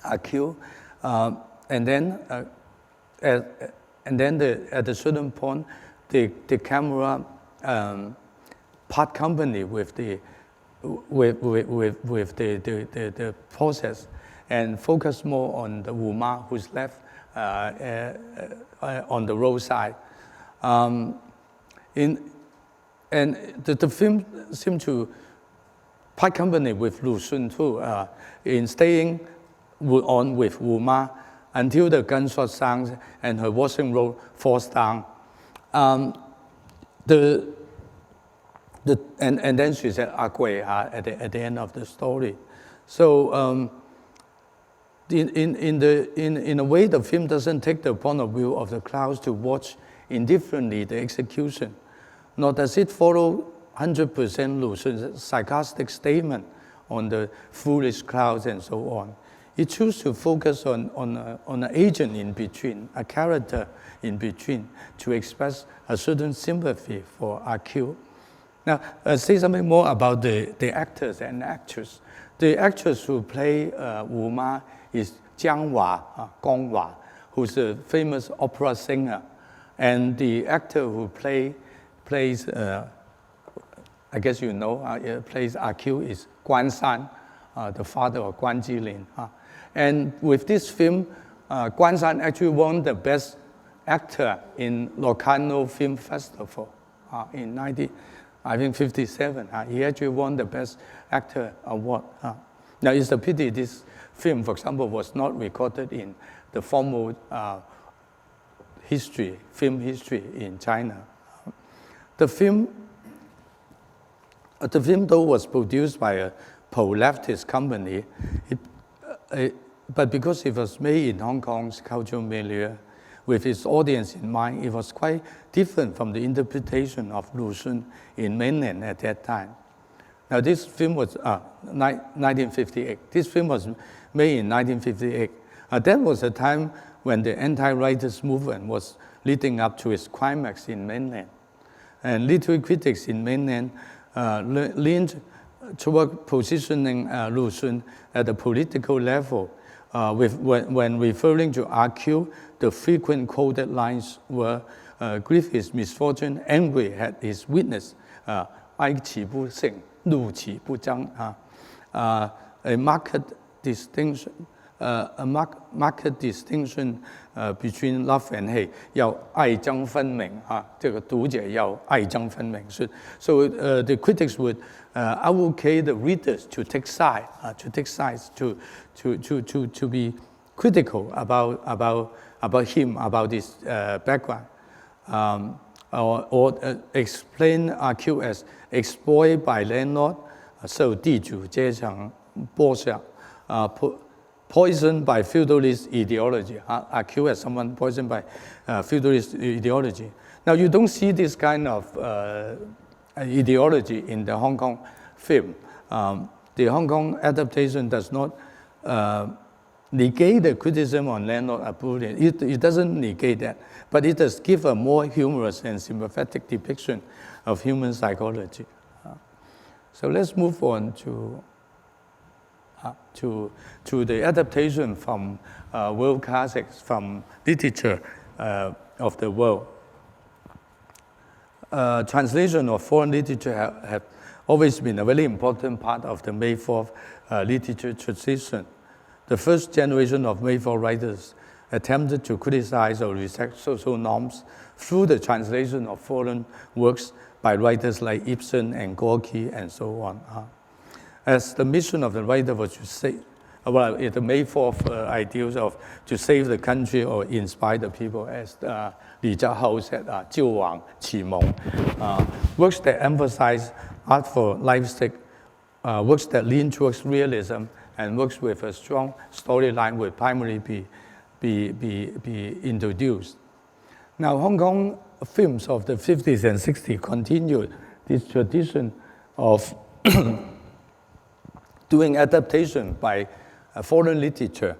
accused, and then at a certain point, the camera part company with the process, and focus more on the Uma who's left on the roadside. And the film seemed to part company with Lu Xun too, in staying on with Uma until the gunshot sounds and her washing robe falls down. And then she said "Agui" at the end of the story. So in a way, the film doesn't take the point of view of the crowds to watch indifferently the execution, nor does it follow 100% Lu Xun's sarcastic statement on the foolish crowds and so on. It chooses to focus on an agent in between, a character in between, to express a certain sympathy for accused. Now, say something more about the actors and actresses. The actress who play Uma is Chang, who's a famous opera singer. And the actor who plays, I guess you know, plays accused is Guan San, the father of Guan Jilin. And with this film, Guan San actually won the Best Actor in Locarno Film Festival in 1957. He actually won the Best Actor award. Now, it's a pity this film, for example, was not recorded in the formal film history in China. The film, though, was produced by a pro-leftist company, but because it was made in Hong Kong's cultural milieu, with its audience in mind, it was quite different from the interpretation of Lu Xun in mainland at that time. Now, this film was 1958. This film was made in 1958. That was a time when the anti-writers movement was leading up to its climax in mainland. And literary critics in mainland leaned toward positioning Lu Xun at the political level. When referring to accused, the frequent quoted lines were grief his misfortune, angry at his weakness, 哀其不幸, 怒其不争, a marked distinction between love and hate. 要爱憎分明, 这个读者要爱憎分明. So the critics would advocate the readers to take sides, to be critical about him, about his background, or explain accused as exploited by landlord, 受地主阶层剥削, poisoned by feudalist ideology. Accused as someone poisoned by feudalist ideology. Now, you don't see this kind of ideology in the Hong Kong film. The Hong Kong adaptation does not negate the criticism on landlord abuse. It doesn't negate that, but it does give a more humorous and sympathetic depiction of human psychology. So let's move on to the adaptation from world classics, from literature of the world. translation of foreign literature have always been a very important part of the May 4th literature tradition. The first generation of May 4 writers attempted to criticize or reject social norms through the translation of foreign works by writers like Ibsen and Gorky and so on. As the mission of the writer was to say, the May 4th ideals of to save the country or inspire the people, as Li Jiahou said, 救亡启蒙, works that emphasize art for life's sake, works that lean towards realism, and works with a strong storyline will primarily be introduced. Now, Hong Kong films of the 50s and 60s continued this tradition of doing adaptation by foreign literature.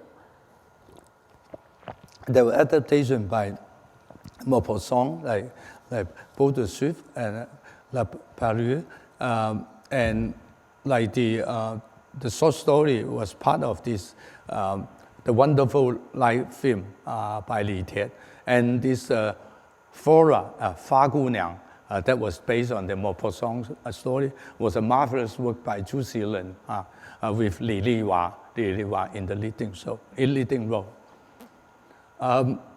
There were adaptations by Maupassant, like Beau de Suif and La Parure, and like the short story was part of this, the Wonderful Life film by Li Tian, and this Flora, Fa Gu Niang, that was based on the Maupassant story, was a marvelous work by Zhu Xilin with Li Liwa in the leading role.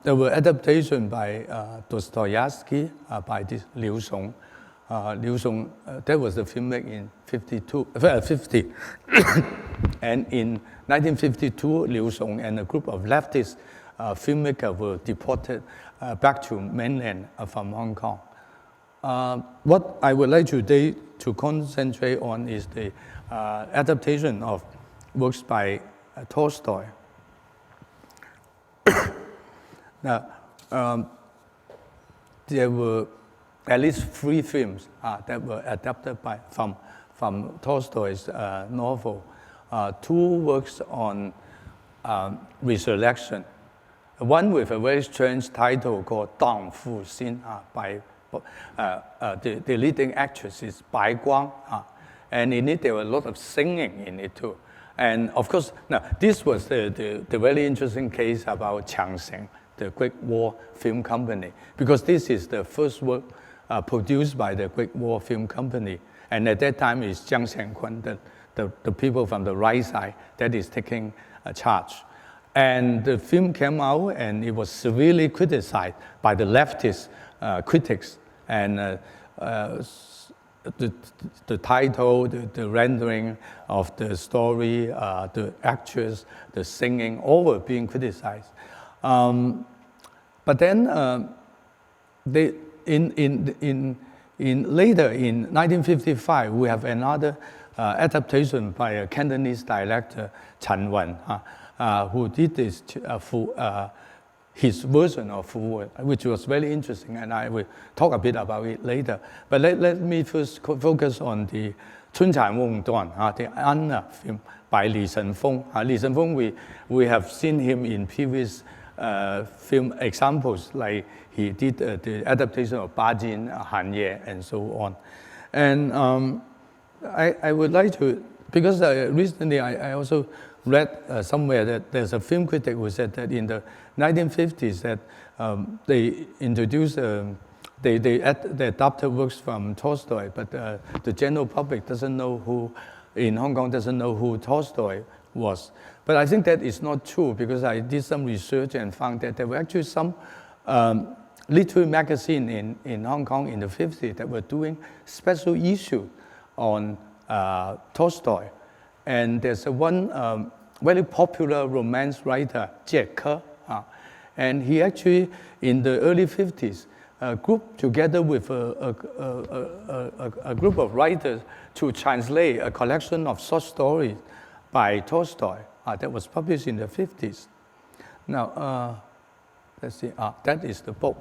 There were adaptations by Dostoevsky, by this Liu Xun. Liu Xun, that was the filmmaker in 50. And in 1952, Liu Xun and a group of leftist filmmakers were deported back to mainland from Hong Kong. What I would like today to concentrate on is the adaptation of works by Tolstoy. Now, there were at least 3 films that were adapted from Tolstoy's novel. 2 works on resurrection. One with a very strange title called Dang Fu Xin, by the leading actress is Bai Guang, and in it there were a lot of singing in it too. And of course, now this was the very interesting case about Chang, the Great War Film Company, because this is the first work produced by the Great War Film Company, and at that time it's Jiang Xiankun, the people from the right side, that is taking charge. And the film came out, and it was severely criticized by the leftist critics, and the title, the rendering of the story, the actors, the singing, all were being criticized. But then later in 1955, we have another adaptation by a Cantonese director, Congwen, who did this his version of Fu Wen, which was very interesting, and I will talk a bit about it later. But let me first focus on the 春蚕梦断, the Anna film by Li Shenfeng. Li Shenfeng, we have seen him in previous film examples, like he did the adaptation of Bajin, Han Ye, and so on. And I would like to, because recently I also read somewhere that there's a film critic who said that in the 1950s that they introduced, they adapted works from Tolstoy, but the general public doesn't know who, in Hong Kong, doesn't know who Tolstoy was. But I think that is not true, because I did some research and found that there were actually some literary magazine in Hong Kong in the 50s that were doing special issue on Tolstoy. And there's one very popular romance writer, Jie Ke, and he actually, in the early 50s, grouped together with a group of writers to translate a collection of short stories by Tolstoy that was published in the 50s. Now, let's see, that is the book.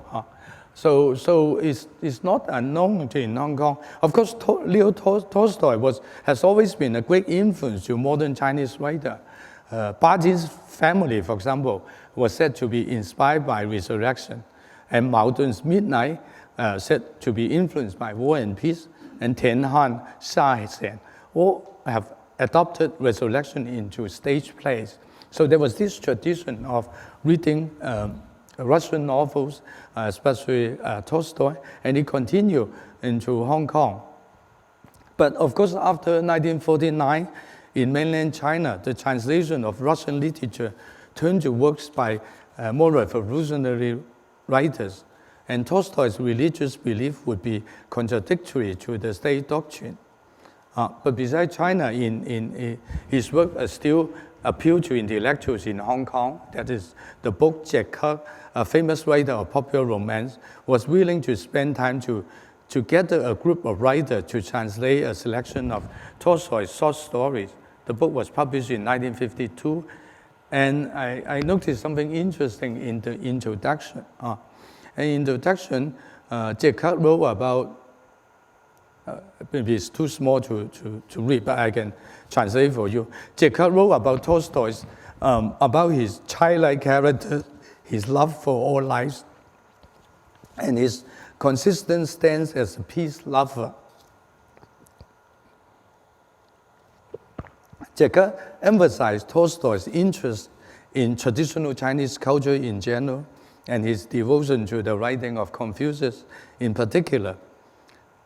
So it's not unknown in Hong Kong. Of course, Leo Tolstoy has always been a great influence to modern Chinese writer. Bajin's family, for example, was said to be inspired by resurrection, and Mao Dun's Midnight said to be influenced by War and Peace, and Tian Han, Shen all have adopted resurrection into stage plays. So there was this tradition of reading Russian novels, especially Tolstoy, and he continued into Hong Kong. But of course, after 1949, in mainland China, the translation of Russian literature turned to works by more revolutionary writers, and Tolstoy's religious belief would be contradictory to the state doctrine. But besides China, in his work still appealed to intellectuals in Hong Kong. That is, the book Jack Kirk, a famous writer of popular romance, was willing to spend time to gather a group of writers to translate a selection of Tolstoy's short stories. The book was published in 1952, and I noticed something interesting in the introduction. In the introduction, Jack Kirk wrote about, maybe it's too small to read, but I can translate for you. Jack Kirk wrote about Tolstoy's, about his childlike character, his love for all lives, and his consistent stance as a peace lover. Jack Kirk emphasized Tolstoy's interest in traditional Chinese culture in general and his devotion to the writing of Confucius in particular.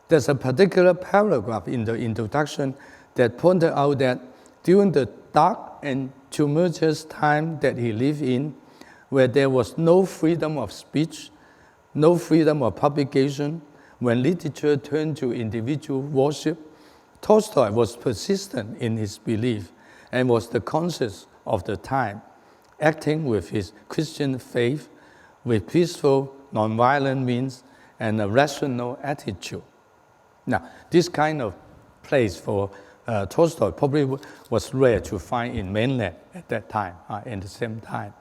There's a particular paragraph in the introduction that pointed out that during the dark and tumultuous time that he lived in, where there was no freedom of speech, no freedom of publication, when literature turned to individual worship, Tolstoy was persistent in his belief and was the conscience of the time, acting with his Christian faith, with peaceful, nonviolent means, and a rational attitude. Now, this kind of place for Tolstoy probably was rare to find in mainland at that time, at the same time.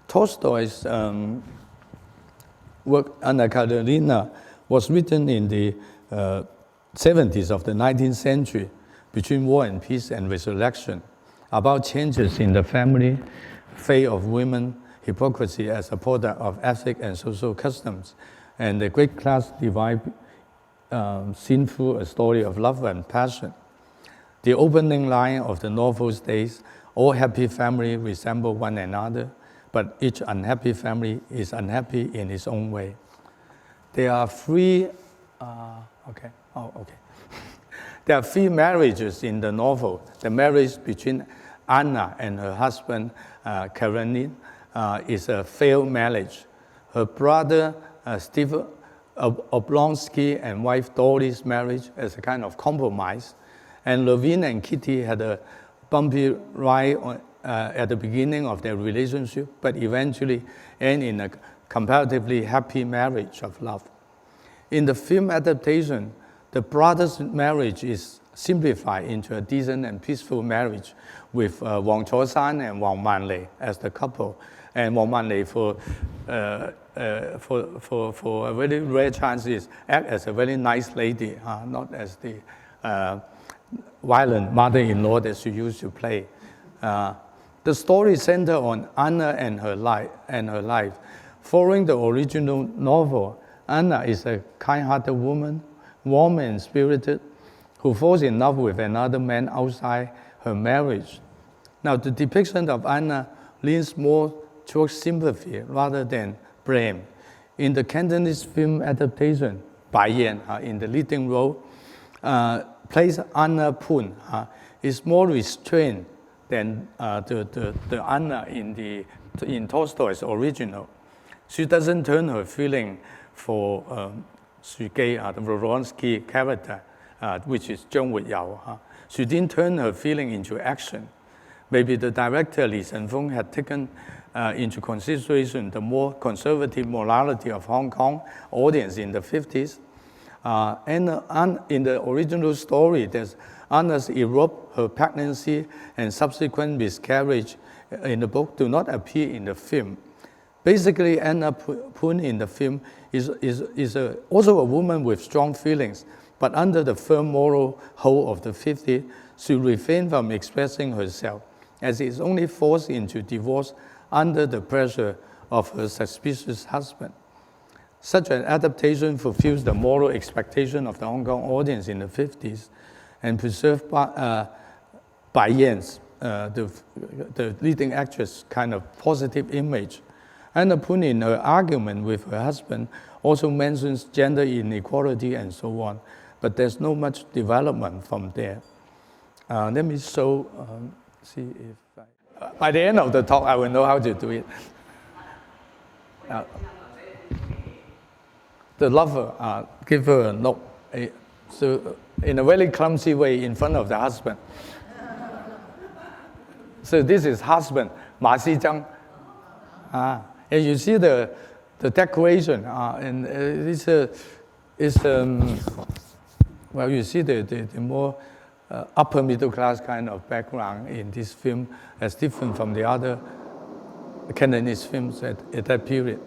Tolstoy's work, Anna Karenina, was written in the 70s of the 19th century, between War and Peace and Resurrection, about changes in the family, fate of women, hypocrisy as a product of ethic and social customs, and the great class divide seen through a story of love and passion. The opening line of the novel states, all happy families resemble one another, but each unhappy family is unhappy in its own way. There are three There are three marriages in the novel. The marriage between Anna and her husband, Karenin, is a failed marriage. Her brother, Steve Oblonsky, and wife Doris' marriage is a kind of compromise. And Levine and Kitty had a bumpy ride at the beginning of their relationship, but eventually end in a comparatively happy marriage of love. In the film adaptation, the brothers' marriage is simplified into a decent and peaceful marriage with Wang Chuosan and Wang Manlei as the couple. And Wang Manlei, for a very rare chance, act as a very nice lady, not as the violent mother-in-law that she used to play. The story centers on Anna and her life. Following the original novel, Anna is a kind-hearted woman, warm and spirited, who falls in love with another man outside her marriage. Now, the depiction of Anna leans more towards sympathy rather than blame. In the Cantonese film adaptation, Bai Yan, in the leading role, plays Anna Pun, is more restrained than the Anna in Tolstoy's original. She doesn't turn her feeling for Xu Gei, the Vronsky character, which is Zheng Weiyao. She didn't turn her feeling into action. Maybe the director Li Shenfeng had taken into consideration the more conservative morality of Hong Kong audience in the 50s. And in the original story, there's Anna's elope, her pregnancy, and subsequent miscarriage in the book do not appear in the film. Basically, Anna Pun in the film is also a woman with strong feelings, but under the firm moral hold of the 50s, she refrained from expressing herself, as is only forced into divorce under the pressure of her suspicious husband. Such an adaptation fulfills the moral expectation of the Hong Kong audience in the 50s and preserves Bai Yan's the leading actress kind of positive image. Anna Pune, in her argument with her husband, also mentions gender inequality and so on, but there's no much development from there. Let me show, see if by the end of the talk, I will know how to do it. The lover give her a note, so in a very clumsy way in front of the husband. So this is husband, Ma Xizhang. And you see the decoration, and well, you see the more upper middle class kind of background in this film as different from the other Cantonese films at that period.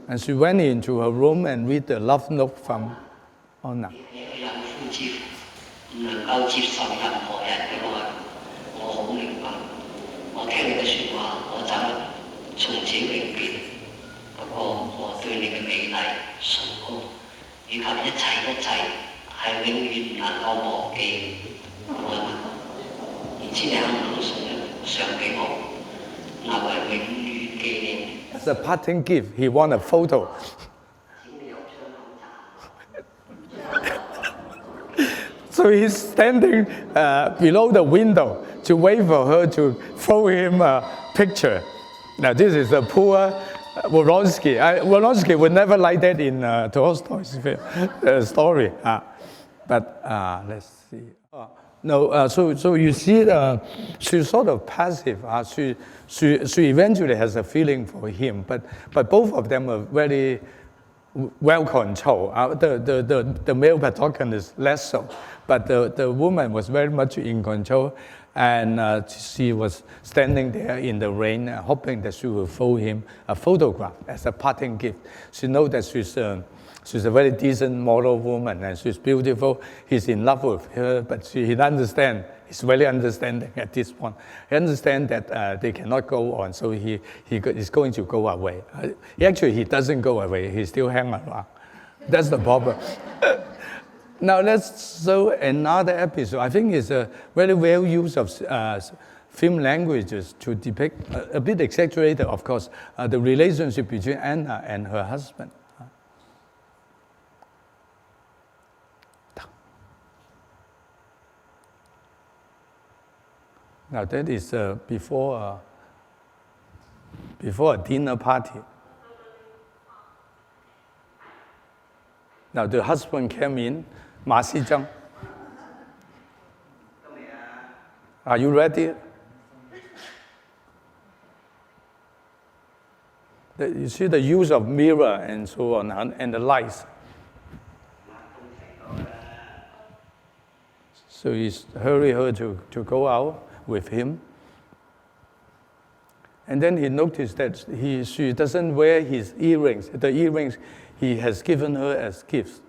And she went into her room and read the love note from Anna. As a parting gift, he won a photo. So he's standing below the window to wait for her to throw him a picture. Now this is a poor Vronsky. Vronsky would never like that in Tolstoy's story. But let's see. So you see, she's sort of passive. She eventually has a feeling for him, but both of them are very well controlled. The male protagonist less so, but the woman was very much in control, and she was standing there in the rain, hoping that she will throw him a photograph as a parting gift. She knows that she's a very decent, moral woman, and she's beautiful. He's in love with her, but he understands. He's very understanding at this point. He understands that they cannot go on, so he is going to go away. Actually, he doesn't go away. He still hangs around. That's the problem. Now let's show another episode. I think it's a very well use of film languages to depict, a bit exaggerated, of course, the relationship between Anna and her husband. Now that is before a dinner party. Now the husband came in, Ma Xizhang. Are you ready? You see the use of mirror and so on, and the lights. So he's hurry her to go out with him. And then he noticed that she doesn't wear his earrings, the earrings he has given her as gifts.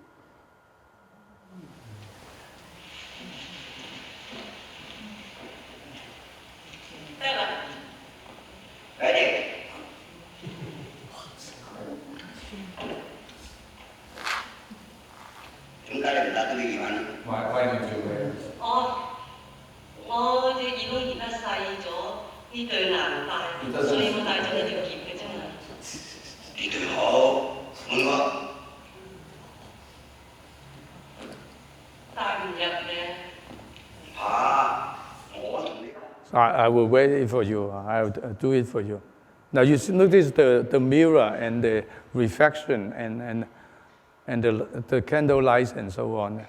Why did you wear it? I will wait it for you. I'll do it for you. Now you notice the mirror and the reflection and the candle lights and so on.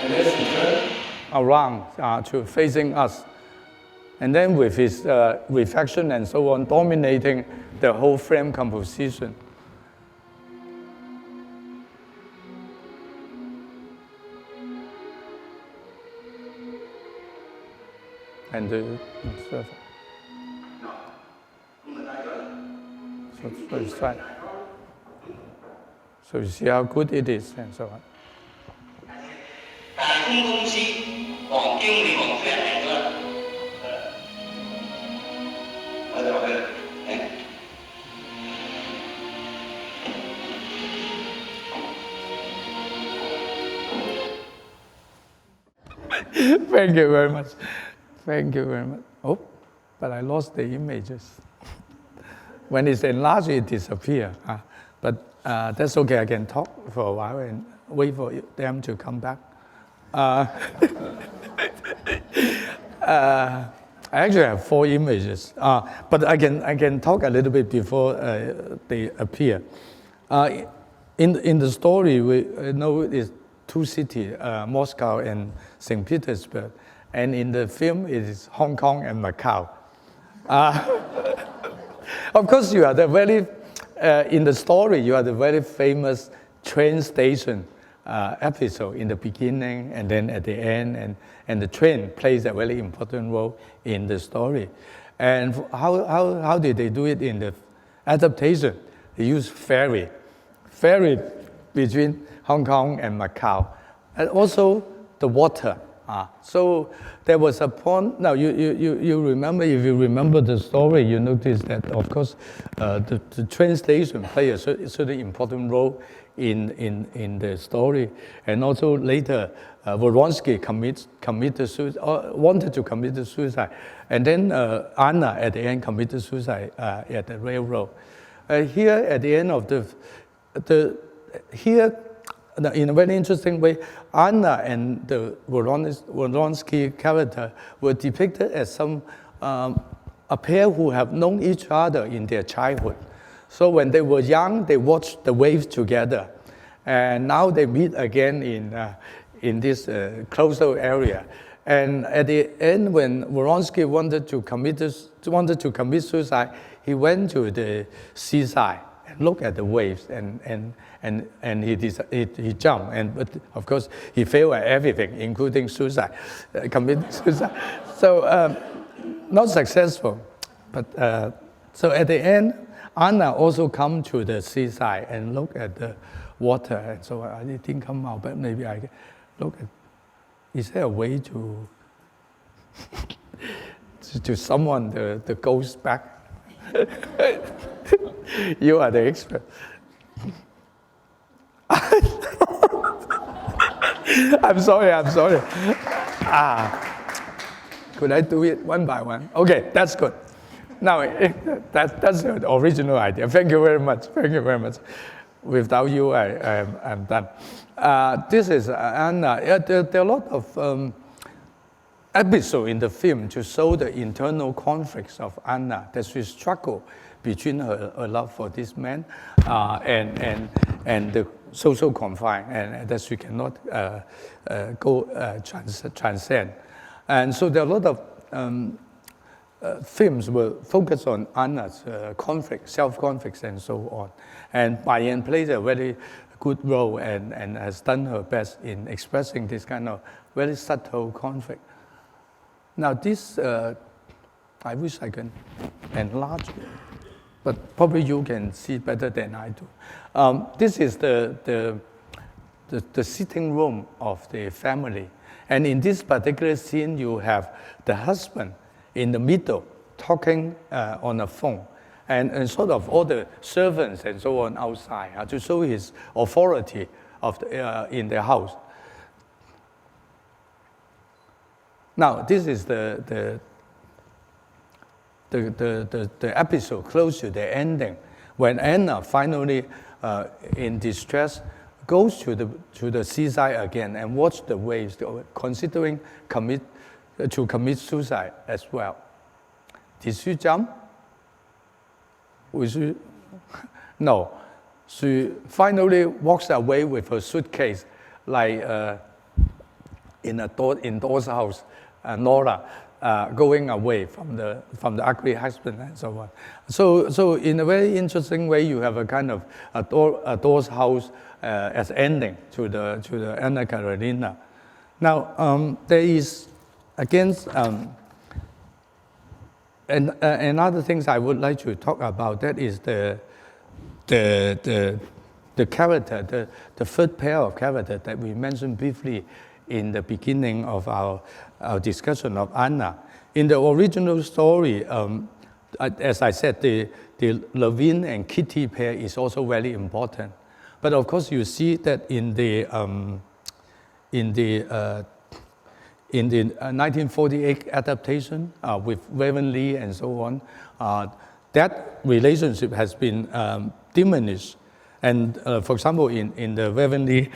And then he turned around to facing us. And then with his reflection and so on dominating the whole frame composition. And so it's fine. So you see how good it is and so on. Thank you very much. Thank you very much. Oh, but I lost the images. When it's enlarged, it disappears. But that's okay. I can talk for a while and wait for them to come back. I actually have 4 images, but I can talk a little bit before they appear. In the story, we know it's 2 cities, Moscow and St. Petersburg, and in the film it is Hong Kong and Macau. Of course, you are the very in the story. You are the very famous train station episode in the beginning and then at the end, and the train plays a very important role in the story. And how did they do it in the adaptation? They use ferry between Hong Kong and Macau, and also the water. So there was a point. Now you remember, if you remember the story, you notice that of course the train station played a certain important role in the story, and also later Vronsky committed suicide, wanted to commit suicide, and then Anna at the end committed suicide at the railroad. Here at the end of here, in a very interesting way, Anna and the Vronsky character were depicted as a pair who have known each other in their childhood. So when they were young, they watched the waves together, and now they meet again in this closer area. And at the end, when Vronsky wanted to commit suicide, he went to the seaside and looked at the waves, and he jumped, but of course he failed at everything, including suicide, committing suicide. So not successful. But so at the end, Anna also come to the seaside and look at the water, and so I didn't come out, but maybe I look at. Is there a way to summon the ghost back? You are the expert. I'm sorry. Could I do it one by one? Okay, that's good. Now, that's the original idea. Thank you very much. Without you, I'm done. This is Anna. There are a lot of episodes in the film to show the internal conflicts of Anna, that she struggle between her love for this man and the social confine, and that she cannot transcend. And so there are a lot of films will focus on Anna's conflict, self-conflicts, and so on. And Diane plays a very good role and has done her best in expressing this kind of very subtle conflict. Now this, I wish I can enlarge it, but probably you can see better than I do. This is the sitting room of the family. And in this particular scene, you have the husband in the middle talking on the phone, and sort of all the servants and so on outside to show his authority in the house. Now, this is the episode close to the ending, when Anna finally, in distress, goes to the seaside again and watch the waves, considering to commit suicide as well. Did she jump? No. She finally walks away with her suitcase, like in Doll's house, Nora, going away from the ugly husband and so on. So in a very interesting way, you have a kind of a Doll's house as ending to the Anna Karenina. Now there is against and another things I would like to talk about, that is the character, the third pair of characters that we mentioned briefly in the beginning of our discussion of Anna. In the original story, as I said, the Levine and Kitty pair is also very important. But of course, you see that in in the 1948 adaptation with Reverend Lee and so on, that relationship has been diminished. And for example, in the Reverend Lee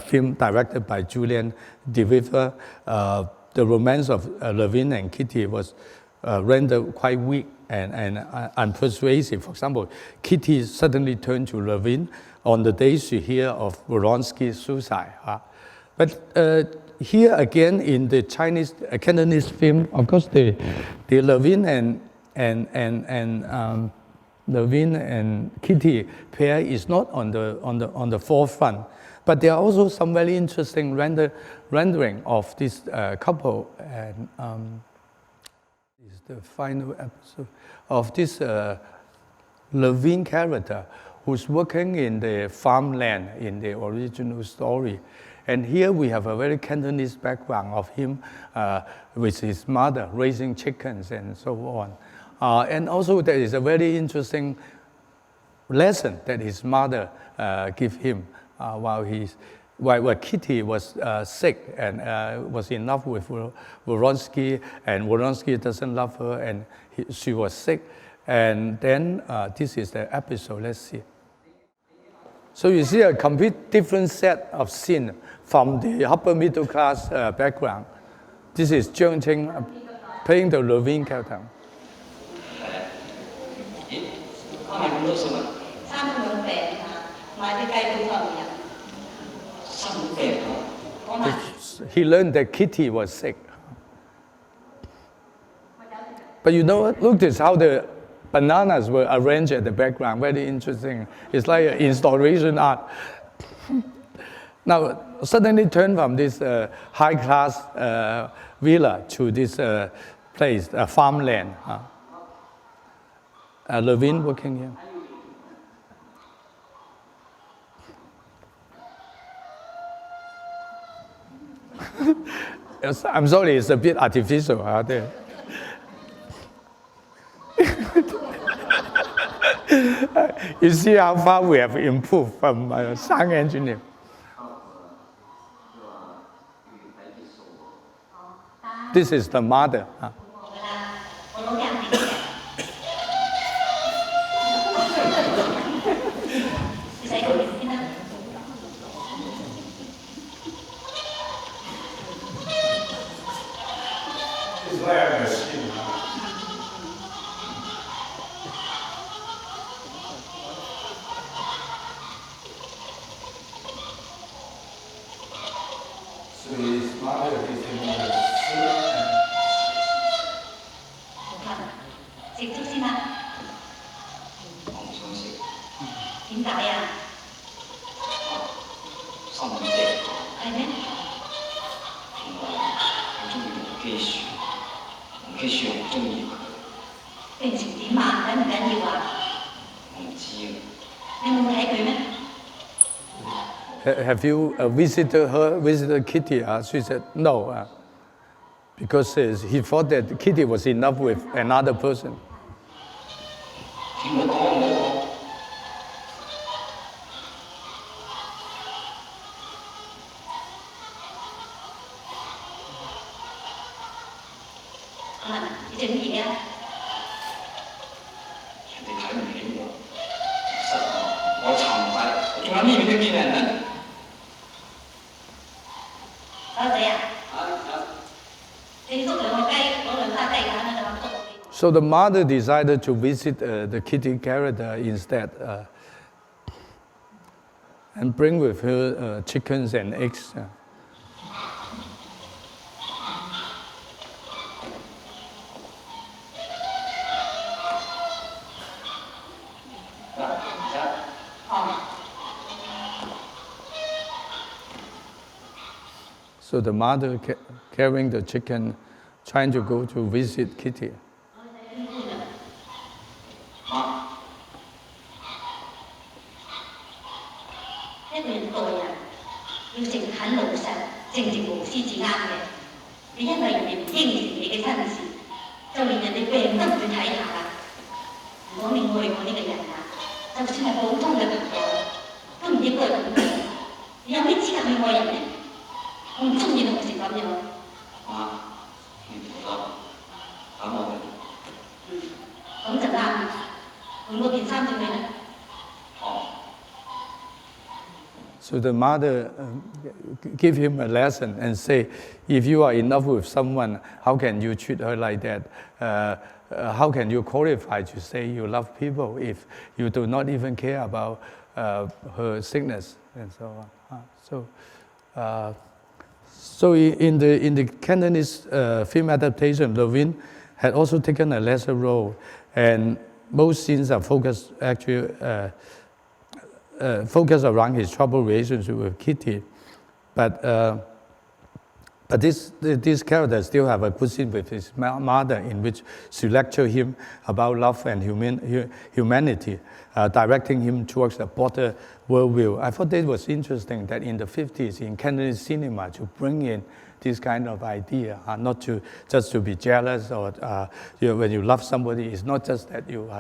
film directed by Julian DeRiver, the romance of Levin and Kitty was rendered quite weak and unpersuasive. For example, Kitty suddenly turned to Levin on the day she hears of Vronsky's suicide. But here again in the Cantonese film, of course, the Levin Levin and Kitty pair is not on the forefront, but there are also some very interesting rendering of this couple, and this is the final episode of this Levin character who's working in the farmland in the original story. And here we have a very Cantonese background of him with his mother raising chickens and so on. And also there is a very interesting lesson that his mother gave him while Kitty was sick and was in love with Vronsky, and Vronsky doesn't love her, and she was sick. And then this is the episode. Let's see. So you see a complete different set of scene from the upper middle class background. This is Chang playing the Levin character. He learned that Kitty was sick. But you know what? Look this how the bananas were arranged at the background. Very interesting. It's like an installation art. Now, suddenly turn from this high-class villa to this place, farmland. Levin working here. I'm sorry, it's a bit artificial. You see how far we have improved from sound engineer. This is the mother. Have you visited Kitty? She said no, because he thought that Kitty was in love with another person. So the mother decided to visit the Kitty character instead and bring with her chickens and eggs. So the mother carrying the chicken, trying to go to visit Kitty. So the mother give him a lesson and say, if you are in love with someone, how can you treat her like that? How can you qualify to say you love people if you do not even care about her sickness and so on? So in the Cantonese film adaptation, Lu Xun had also taken a lesser role, and most scenes are focused around his troubled relationship with Kitty, but this character still have a good scene with his mother in which she lectures him about love and humanity, directing him towards a broader worldview. I thought it was interesting that in the 50s in Cantonese cinema to bring in this kind of idea, not just to be jealous or when you love somebody, it's not just that you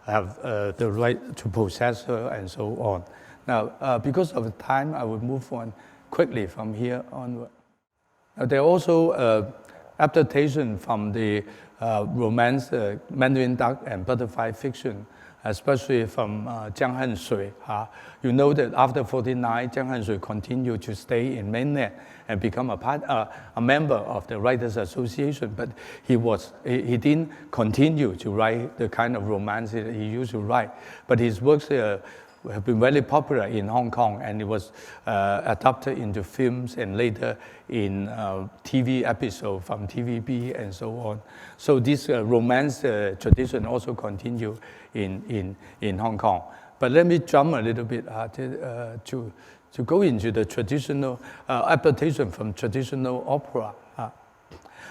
have the right to possess her and so on. Now, because of the time, I will move on quickly from here onward. There are also adaptations from the romance Mandarin Duck and Butterfly fiction, especially from Jiang Henshui. You know that after 49, Jiang Henshui continued to stay in mainland and become a member of the Writers Association, but he didn't continue to write the kind of romance that he used to write. But his works have been very popular in Hong Kong, and it was adapted into films and later in TV episodes from TVB and so on. So this romance tradition also continued in Hong Kong. But let me jump a little bit to go into the traditional adaptation from traditional opera.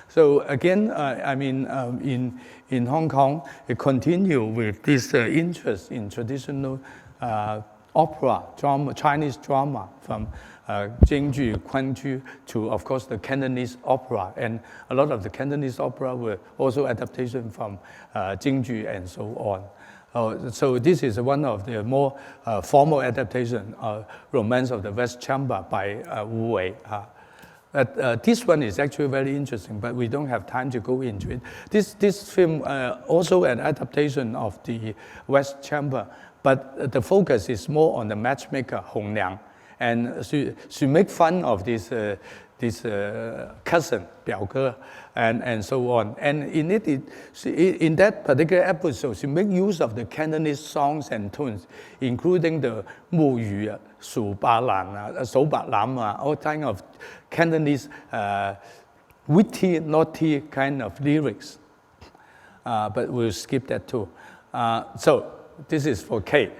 So again, in Hong Kong, it continued with this interest in traditional opera, drama, Chinese drama, from Jingju, Quanju to, of course, the Cantonese opera. And a lot of the Cantonese opera were also adaptation from Jingju and so on. So this is one of the more formal adaptation of Romance of the West Chamber by Wu Wei. This one is actually very interesting, but we don't have time to go into it. This film also an adaptation of the West Chamber, but the focus is more on the matchmaker Hong Liang, and she make fun of this cousin 表哥 and so on. And in that particular episode, she make use of the Cantonese songs and tunes, including the 木鱼 数白蘭 數白欖 all kind of Cantonese witty, naughty kind of lyrics. But we'll skip that too. So this is for Kay.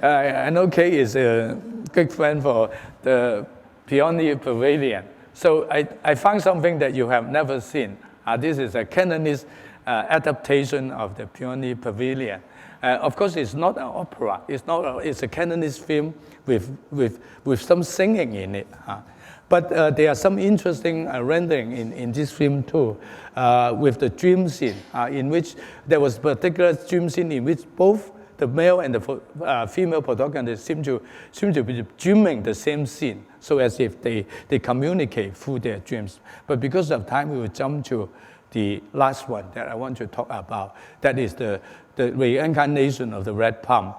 I know Kay is a good friend for the Peony Pavilion. So I found something that you have never seen. This is a Cantonese adaptation of the Peony Pavilion. Of course, it's not an opera. It's a Cantonese film with some singing in it. But there are some interesting rendering in this film too, with the dream scene, in which there was a particular dream scene in which both the male and the female protagonists seem to be dreaming the same scene, so as if they communicate through their dreams. But because of time, we will jump to the last one that I want to talk about. That is the reincarnation of the red palm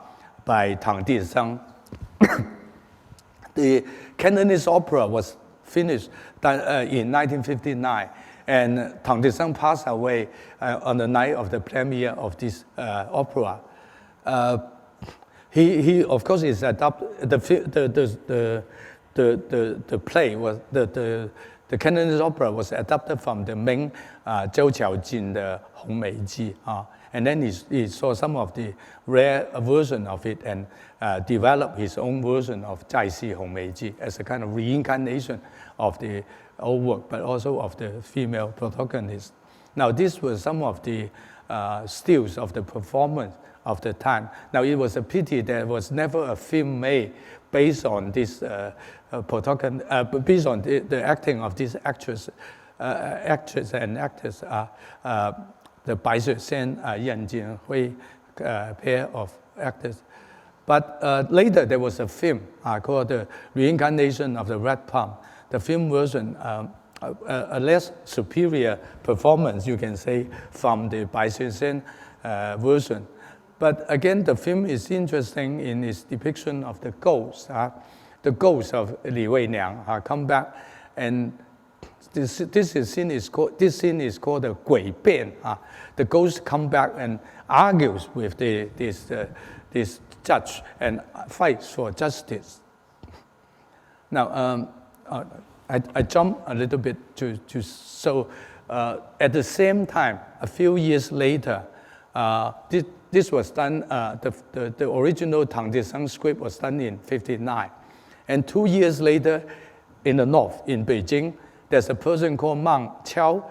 by Tang Disheng. The Cantonese opera was finished in 1959, and Tang Disheng passed away on the night of the premiere of this opera. He of course is adapted. The play was the Cantonese opera was adapted from the Ming Zhou Qiaojin the Hong Mei Ji. And then he saw some of the rare version of it and developed his own version of Zai Si Hong Mei Ji as a kind of reincarnation of the old work, but also of the female protagonist. Now, this was some of the stills of the performance of the time. Now, it was a pity there was never a film made based on this protagonist, based on the acting of this actress and actors. The Bai Shen, Yan Jinhui pair of actors. But later there was a film called The Reincarnation of the Red Palm. The film version a less superior performance, you can say, from the Bai-Shen version. But again, the film is interesting in its depiction of the ghosts. The ghost of Li Weiliang come back, and this scene is called the 诡辩. The ghost come back and argues with this judge and fights for justice. Now, I jump a little bit so at the same time, a few years later, this was done. The original Tang Zhiseng script was done in '59, and 2 years later, in the north, in Beijing, there's a person called Mang Qiao,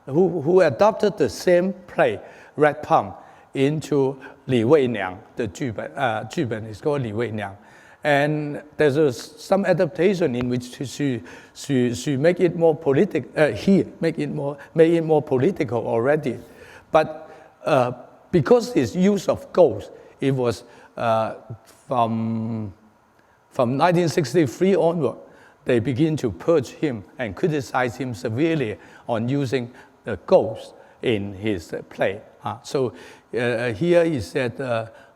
who adopted the same play, Red Palm, into Li Weiliang. The 剧本 is called Li Weiliang. And there's some adaptation in which she make it more political. He made it more political already, but because his use of ghosts, it was from 1963 onward, they begin to purge him and criticize him severely on using the ghost in his play. So here he said,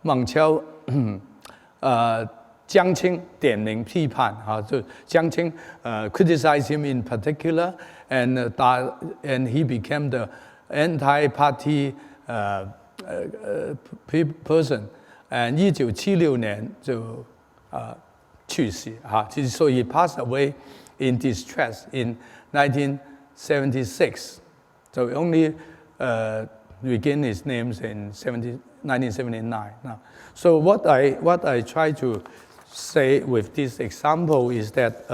Mang Qiao 江青点名批判，就江青criticized him in particular, and he became the anti-party person. And 1976年就去世，so he passed away in distress in 1976. So he only regained his names in 1979. Now, so what I try to say with this example is that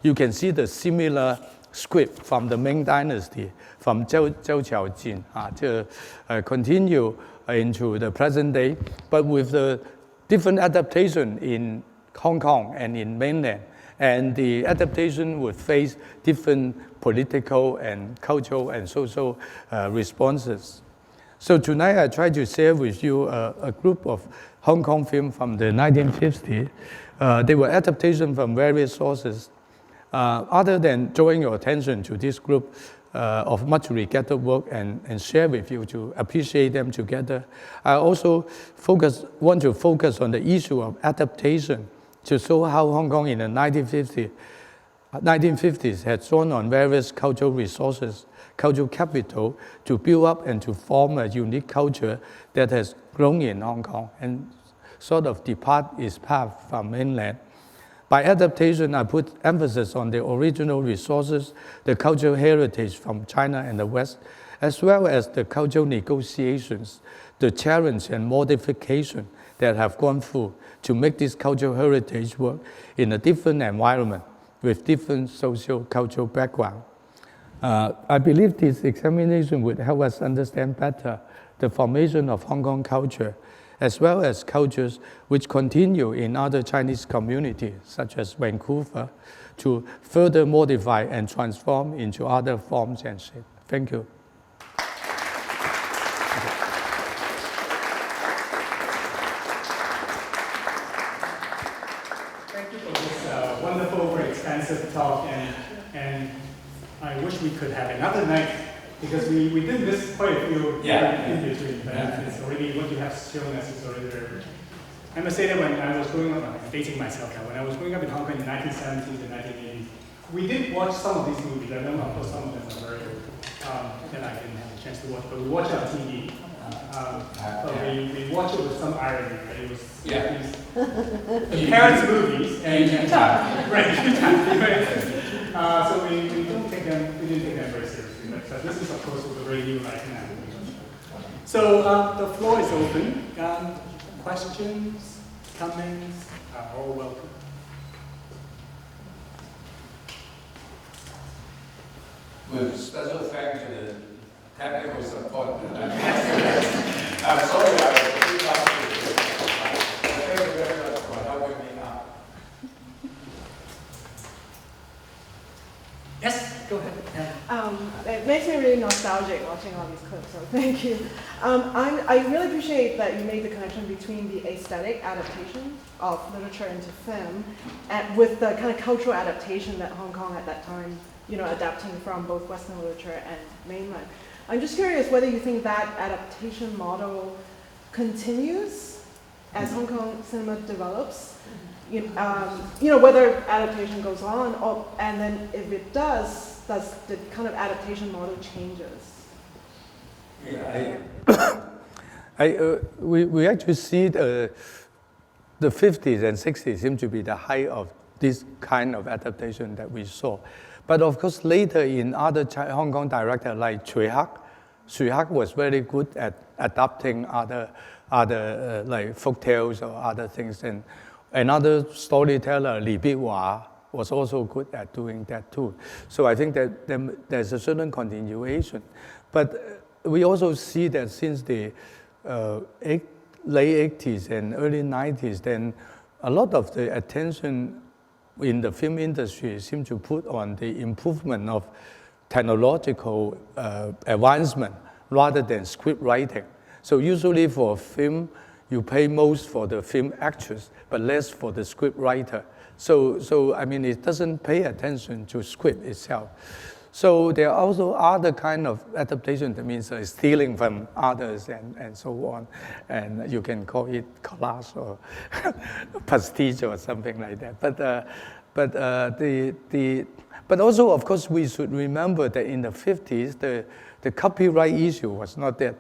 you can see the similar script from the Ming Dynasty, from Zhou Qiaojin, to continue into the present day, but with the different adaptation in Hong Kong and in mainland. And the adaptation would face different political and cultural and social responses. So tonight I try to share with you a group of Hong Kong film from the 1950s. They were adaptations from various sources. Other than drawing your attention to this group of much regarded work and share with you to appreciate them together, I also want to focus on the issue of adaptation to show how Hong Kong in the 1950s had drawn on various cultural resources, cultural capital, to build up and to form a unique culture that has grown in Hong Kong and sort of depart its path from mainland. By adaptation, I put emphasis on the original resources, the cultural heritage from China and the West, as well as the cultural negotiations, the challenge and modification that have gone through to make this cultural heritage work in a different environment with different social cultural background. I believe this examination would help us understand better the formation of Hong Kong culture, as well as cultures which continue in other Chinese communities, such as Vancouver, to further modify and transform into other forms and shapes. Thank you. Thank you for this wonderful, very expansive talk, and I wish we could have another night, because we did miss quite a few in between, but it's already, what you have shown us is already very rich. I must say that when I was growing up, I'm dating myself now, when I was growing up in Hong Kong in the 1970s and 1980s, we did watch some of these movies. I remember, of course, some of them are very old, that I didn't have a chance to watch, but we watched it on TV. But we watched it with some irony, but it was these parents' movies. And right, so we didn't take them very seriously. But this is, of course, with the very new light now. So the floor is open. Questions, comments are all welcome. With special thanks to the technical support. I'm sorry I was too fast. Thank you very much for helping me out. Yes, go ahead. It makes me really nostalgic watching all these clips, so thank you. I really appreciate that you made the connection between the aesthetic adaptation of literature into film and with the kind of cultural adaptation that Hong Kong at that time adapting from both Western literature and mainland. I'm just curious whether you think that adaptation model continues as Hong Kong cinema develops. Whether adaptation goes on, and then if it does the kind of adaptation model changes? Yeah, we actually see the 50s and 60s seem to be the height of this kind of adaptation that we saw. But of course, later in other Hong Kong directors like Shui Hak was very good at adapting other like folk tales or other things. And another storyteller, Li Bihua, was also good at doing that too. So I think that there's a certain continuation. But we also see that since the late 80s and early 90s, then a lot of the attention in the film industry seems to put on the improvement of technological advancement rather than script writing. So usually for film, you pay most for the film actors, but less for the script writer. So I mean, it doesn't pay attention to script itself. So there are also other kind of adaptation, that means stealing from others and so on. And you can call it collage or pastiche or something like that. But also, of course, we should remember that in the 50s, the copyright issue was not that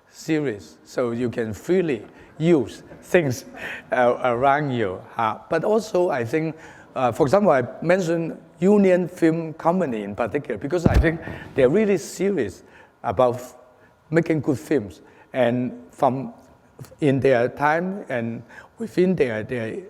serious. So you can freely use things around you. But also, I think, for example, I mentioned Union Film Company in particular, because I think they're really serious about making good films. And in their time and within their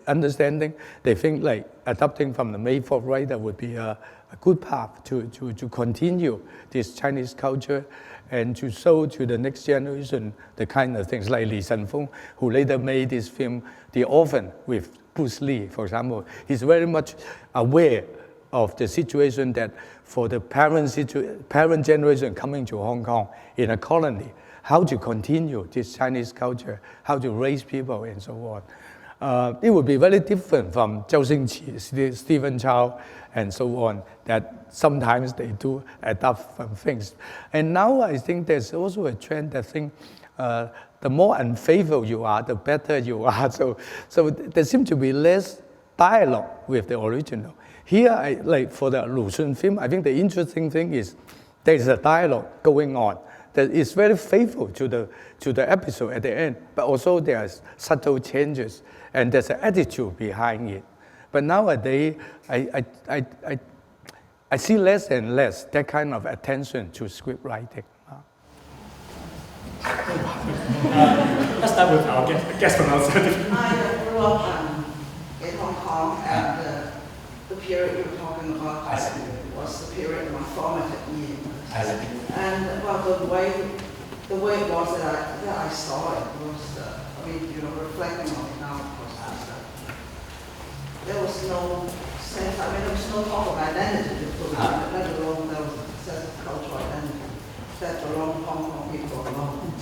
understanding, they think like adapting from the Mayford writer would be a good path to continue this Chinese culture and to show to the next generation the kind of things like Li Shenfeng, who later made this film, The Orphan, with Bruce Lee, for example. He's very much aware of the situation that for the parent generation coming to Hong Kong in a colony, how to continue this Chinese culture, how to raise people, and so on. It would be very different from Zhou Xingqi, Stephen Chow, and so on, that sometimes they do adapt from things. And now I think there's also a trend that think the more unfaithful you are, the better you are. So there seems to be less dialogue with the original. Here, like for the Lu Xun film, I think the interesting thing is there's a dialogue going on that is very faithful to the episode at the end, but also there's subtle changes and there's an attitude behind it. But nowadays, I see less and less that kind of attention to script writing. Let's start with our guest from outside. I grew up in Hong Kong, and the period you were talking about was the period of my formative years. And well, the way it was that I saw it was, reflecting on it now, of course, there was no sense. I mean, there was no talk of identity, let alone there was a sense of cultural identity that belonged Hong Kong people alone.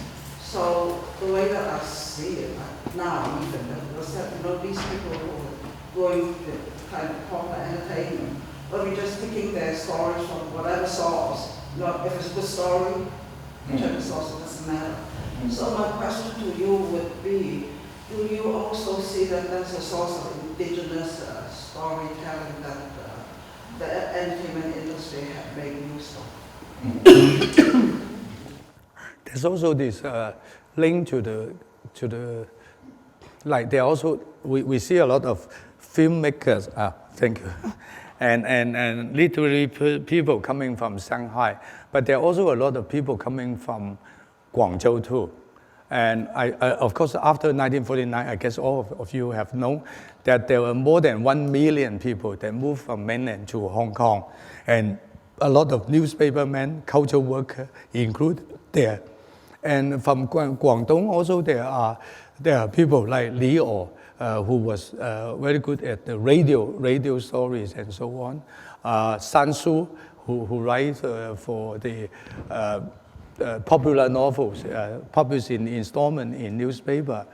So the way that I see it now, even was that these people who were going to kind of proper entertainment, but we just picking their stories from whatever source. If it's a good story, whichever source, it doesn't matter. So my question to you would be, do you also see that there's a source of indigenous storytelling that the entertainment industry have made use of? There's also this link to the like there also we see a lot of filmmakers. Thank you. And literary people coming from Shanghai, but there are also a lot of people coming from Guangzhou too. And I of course, after 1949, I guess all of you have known that there were more than 1 million people that moved from mainland to Hong Kong, and a lot of newspapermen, cultural workers included there. And from Guangdong also there are people like Li Or, who was very good at the radio stories and so on. San Su, who writes for the popular novels published in installment in newspaper.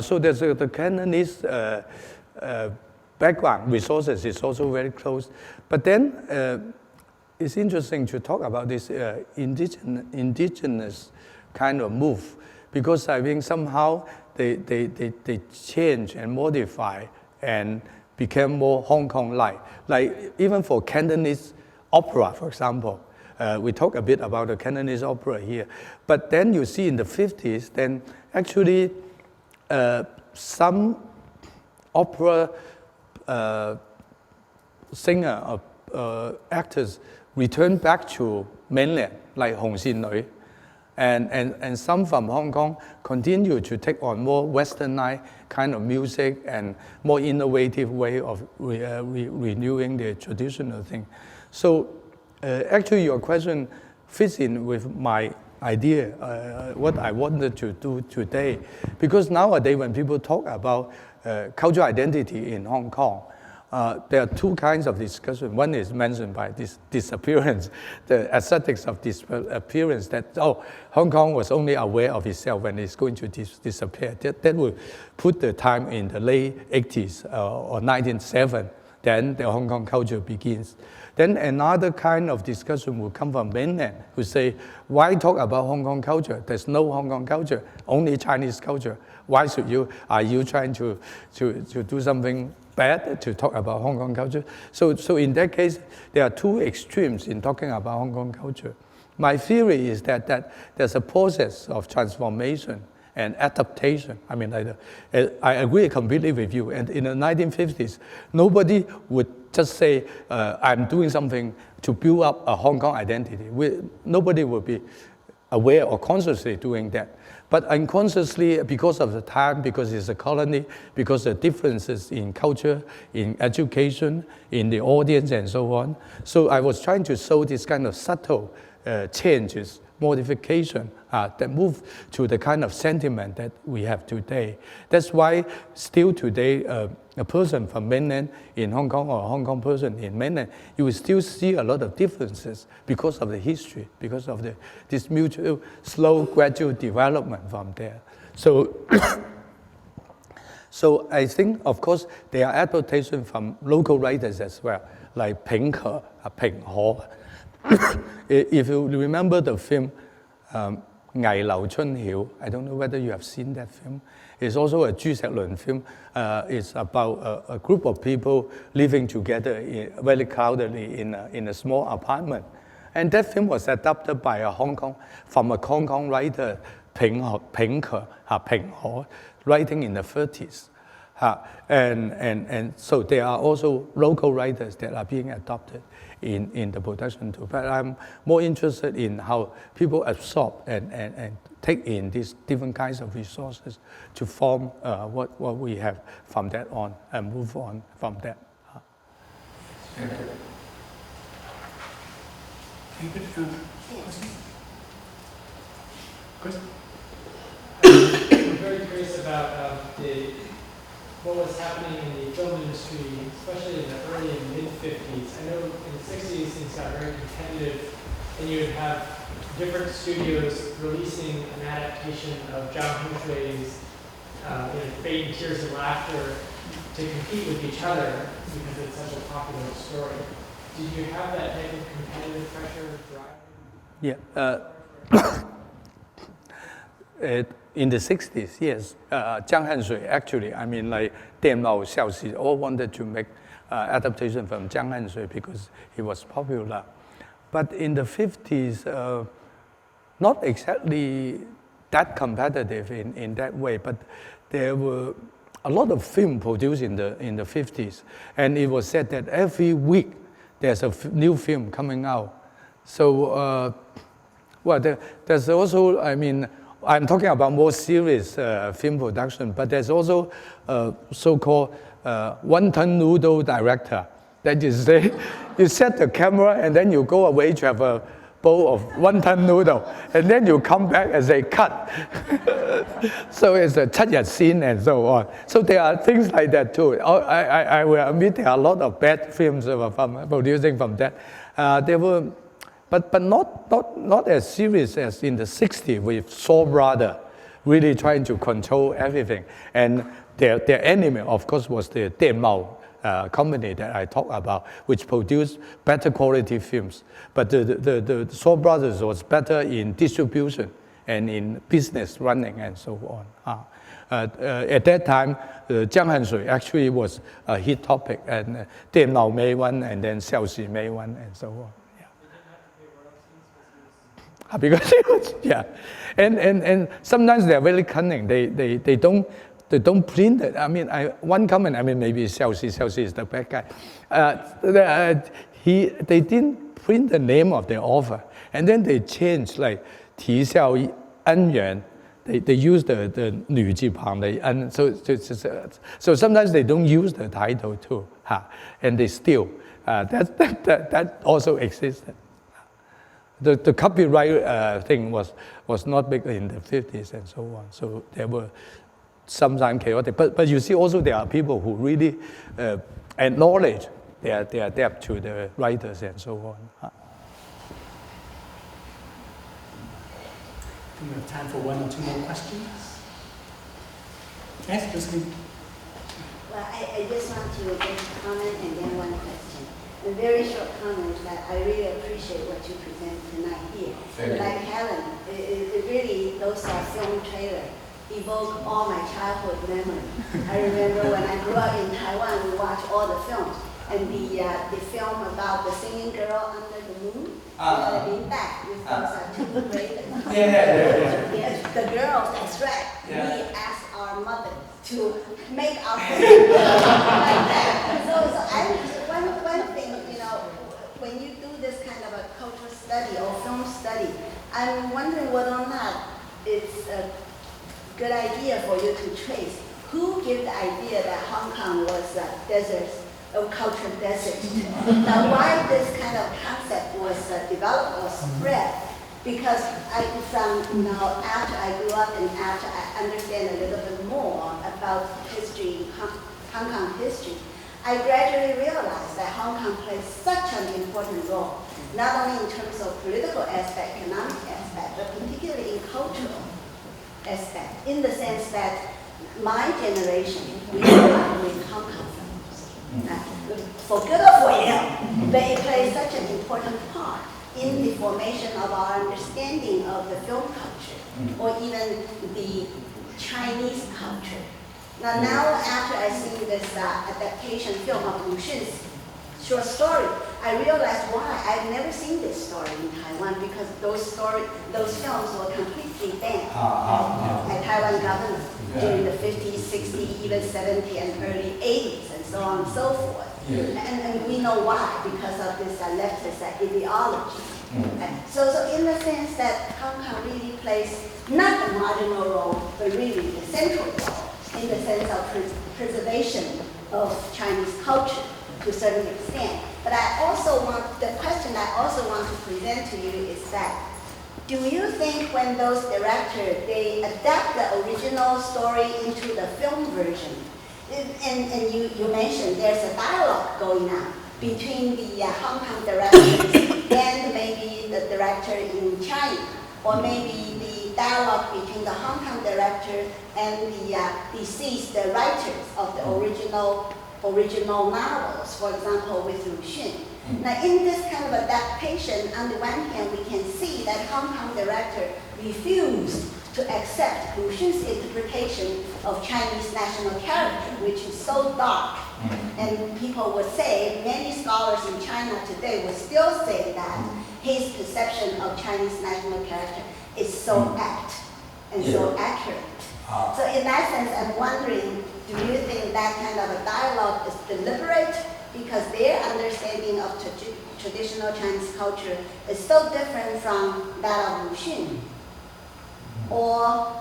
So there's the Cantonese background resources is also very close. But then it's interesting to talk about this indigenous kind of move, because I think somehow they change and modify and became more Hong Kong-like. Like even for Cantonese opera, for example, we talk a bit about the Cantonese opera here. But then you see in the 50s, then actually some opera singer or actors return back to mainland, like Hong Xin Nui. And some from Hong Kong continue to take on more westernized kind of music and more innovative way of renewing the traditional thing. So actually your question fits in with my idea, what I wanted to do today. Because nowadays when people talk about cultural identity in Hong Kong, there are two kinds of discussion. One is mentioned by this disappearance, the aesthetics of disappearance, that, oh, Hong Kong was only aware of itself when it's going to disappear. That will put the time in the late 80s or 1907, then the Hong Kong culture begins. Then another kind of discussion will come from mainland, who say, why talk about Hong Kong culture? There's no Hong Kong culture, only Chinese culture. Why should you, are you trying to do something bad to talk about Hong Kong culture? So in that case, there are two extremes in talking about Hong Kong culture. My theory is that there's a process of transformation and adaptation. I mean, I agree completely with you. And in the 1950s, nobody would just say, I'm doing something to build up a Hong Kong identity. Nobody would be aware or consciously doing that. But unconsciously, because of the time, because it's a colony, because of the differences in culture, in education, in the audience, and so on. So I was trying to show this kind of subtle changes, modification that move to the kind of sentiment that we have today. That's why still today, a person from mainland in Hong Kong or a Hong Kong person in mainland, you will still see a lot of differences because of the history, because of this mutual, slow, gradual development from there. So, so I think, of course, there are adaptations from local writers as well, like Ping-kwan, Ping-kwan. If you remember the film, Lu Xun, I don't know whether you have seen that film. It's also a Zhu Xiaolun film. It's about a group of people living together very crowdedly in a small apartment. And that film was adapted by from a Hong Kong writer, Ping-kwan, writing in the 30s. And so there are also local writers that are being adopted in the production too. But I'm more interested in how people absorb and take in these different kinds of resources to form what we have from that on and move on from that. Thank you. Question? I'm very curious about what was happening in the film industry, especially in the early and mid-50s. I know in the 60s things got very competitive, and you would have different studios releasing an adaptation of Zhang Henshui's Fate and Tears and Laughter to compete with each other because it's such a popular story. Did you have that type of competitive pressure driving? Yeah. In the 60s, yes, Zhang Henshui, actually, I mean, like Dian Mao, Xiaoxi, all wanted to make adaptation from Zhang Henshui because he was popular. But in the 50s, not exactly that competitive in that way, but there were a lot of film produced in the 50s, and it was said that every week there's a new film coming out. So, well, there's also, I mean, I'm talking about more serious film production, but there's also a so-called wonton noodle director. That is, you set the camera and then you go away to have a bowl of wonton noodle, and then you come back and say cut. So it's a 7日先 and so on. So there are things like that too. I will admit there are a lot of bad films producing from that. There were. But not as serious as in the 60s with Shaw Brothers really trying to control everything. And their enemy, of course, was the Dian Mao company that I talked about, which produced better quality films. But the Shaw Brothers was better in distribution and in business running and so on. At that time, Jiang Hanshui actually was a hit topic, and Diem Lao made one, and then Xiaoxi made one, and so on. Because it was, yeah, and sometimes they're very cunning. They don't print it. I mean, one comment. I mean, maybe Xiaoxi is the bad guy. They didn't print the name of the author, and then they changed like Ti Xiao An Yuan. They use the 女字旁的 and so sometimes they don't use the title too, and they steal. That also existed. The copyright thing was not big in the 50s and so on. So there were sometimes chaotic. But you see also there are people who really acknowledge their debt to the writers and so on. We have time for one or two more questions. Yes, Josephine. Well, I just want to make a comment and then one question. A very short comment that I really appreciate what you present tonight here. Like Helen, it really, those film trailers evoke all my childhood memories. I remember when I grew up in Taiwan, we watched all the films. And the film about the singing girl under the moon, being back with those two ravens. Yes, the girls, that's right. We asked our mother to make our film like that. So one thing, when you do this kind of a cultural study or film study, I'm wondering whether or not it's a good idea for you to trace who gave the idea that Hong Kong was a desert, a cultural desert. Now, why this kind of concept was developed or spread? Because after I grew up and after I understand a little bit more about history, Hong Kong history, I gradually realized that Hong Kong plays such an important role, not only in terms of political aspect, economic aspect, but particularly in cultural aspect, in the sense that my generation, we grew up with Hong Kong films. For good or for ill, they play such an important part in the formation of our understanding of the film culture, or even the Chinese culture. Now after I see this adaptation film of Lu Xun's short story, I realized why I've never seen this story in Taiwan, because those films were completely banned by Taiwan government during the 50s, 60s, even 70s and early 80s, and so on and so forth. And we know why, because of this leftist ideology. So in the sense that Hong Kong really plays not the marginal role, but really the central role, in the sense of preservation of Chinese culture to a certain extent. But the question I also want to present to you is that, do you think when those directors, they adapt the original story into the film version, and you mentioned there's a dialogue going on between the Hong Kong directors and maybe the director in China, or maybe the dialogue between the Hong Kong director and the deceased writers of the original novels, for example, with Lu Xun. Now, in this kind of adaptation, on the one hand, we can see that Hong Kong director refused to accept Lu Xun's interpretation of Chinese national character, which is so dark. And people would say, many scholars in China today would still say that his perception of Chinese national character is so apt and so accurate. So in that sense, I'm wondering, do you think that kind of a dialogue is deliberate because their understanding of traditional Chinese culture is so different from that of Lu Xun? Or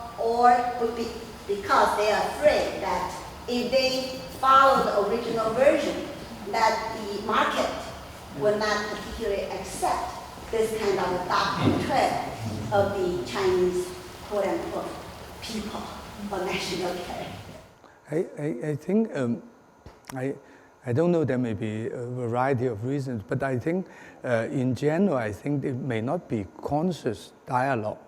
would be because they are afraid that if they follow the original version, that the market will not particularly accept this kind of a dark portrayal of the Chinese quote-unquote people or national character? I think, I don't know, there may be a variety of reasons, but I think in general, I think it may not be conscious dialogue,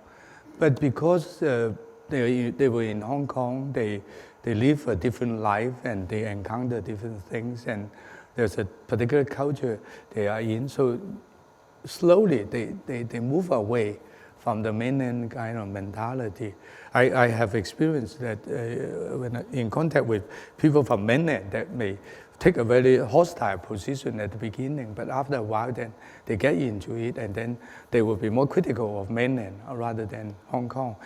but because they were in Hong Kong, they they live a different life and they encounter different things, and there's a particular culture they are in. So slowly they move away from the mainland kind of mentality. I have experienced that when in contact with people from mainland that may take a very hostile position at the beginning, but after a while then they get into it and then they will be more critical of mainland rather than Hong Kong.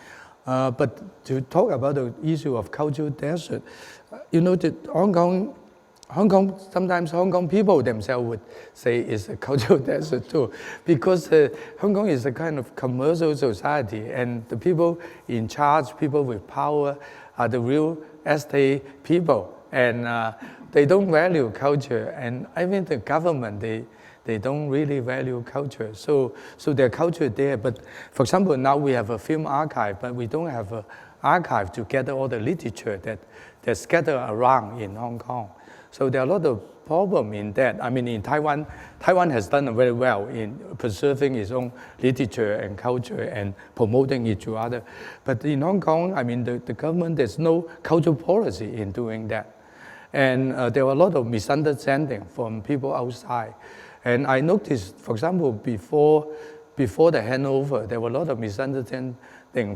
But to talk about the issue of cultural desert, you know that Hong Kong, sometimes Hong Kong people themselves would say it's a cultural desert too, because Hong Kong is a kind of commercial society, and the people in charge, people with power, are the real estate people, and they don't value culture. And I think the government, they don't really value culture. So their culture there. But for example, now we have a film archive, but we don't have an archive to gather all the literature that scattered around in Hong Kong. So there are a lot of problems in that. I mean, in Taiwan has done very well in preserving its own literature and culture and promoting it to others. But in Hong Kong, I mean, the government, there's no cultural policy in doing that. And there were a lot of misunderstanding from people outside. And I noticed, for example, before the handover, there were a lot of misunderstanding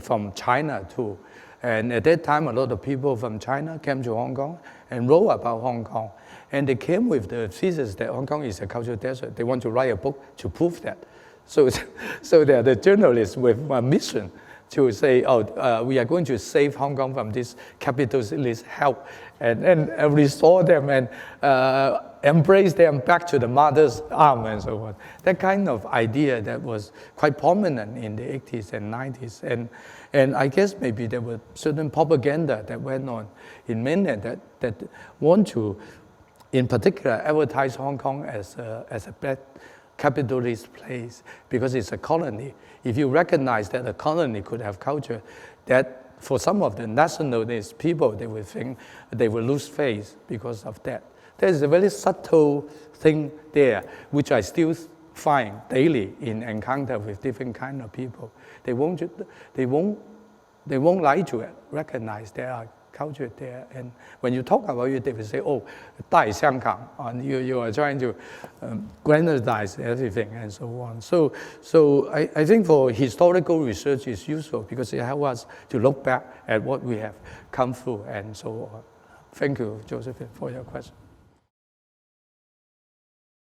from China too. And at that time, a lot of people from China came to Hong Kong and wrote about Hong Kong. And they came with the thesis that Hong Kong is a cultural desert. They want to write a book to prove that. So they are the journalists with a mission to say, we are going to save Hong Kong from this capitalist help and restore them and embrace them back to the mother's arm and so on. That kind of idea that was quite prominent in the 80s and 90s. And I guess maybe there was certain propaganda that went on in mainland that want to, in particular, advertise Hong Kong as a bad capitalist place because it's a colony. If you recognize that a colony could have culture, that for some of the nationalist people, they will think they will lose faith because of that. There's a very subtle thing there, which I still find daily in encounter with different kind of people. They won't like to recognize there are culture there. And when you talk about it, they will say, oh, 大香港, and you are trying to grandize everything and so on. So I think for historical research is useful because it helps us to look back at what we have come through and so on. Thank you, Josephine, for your question.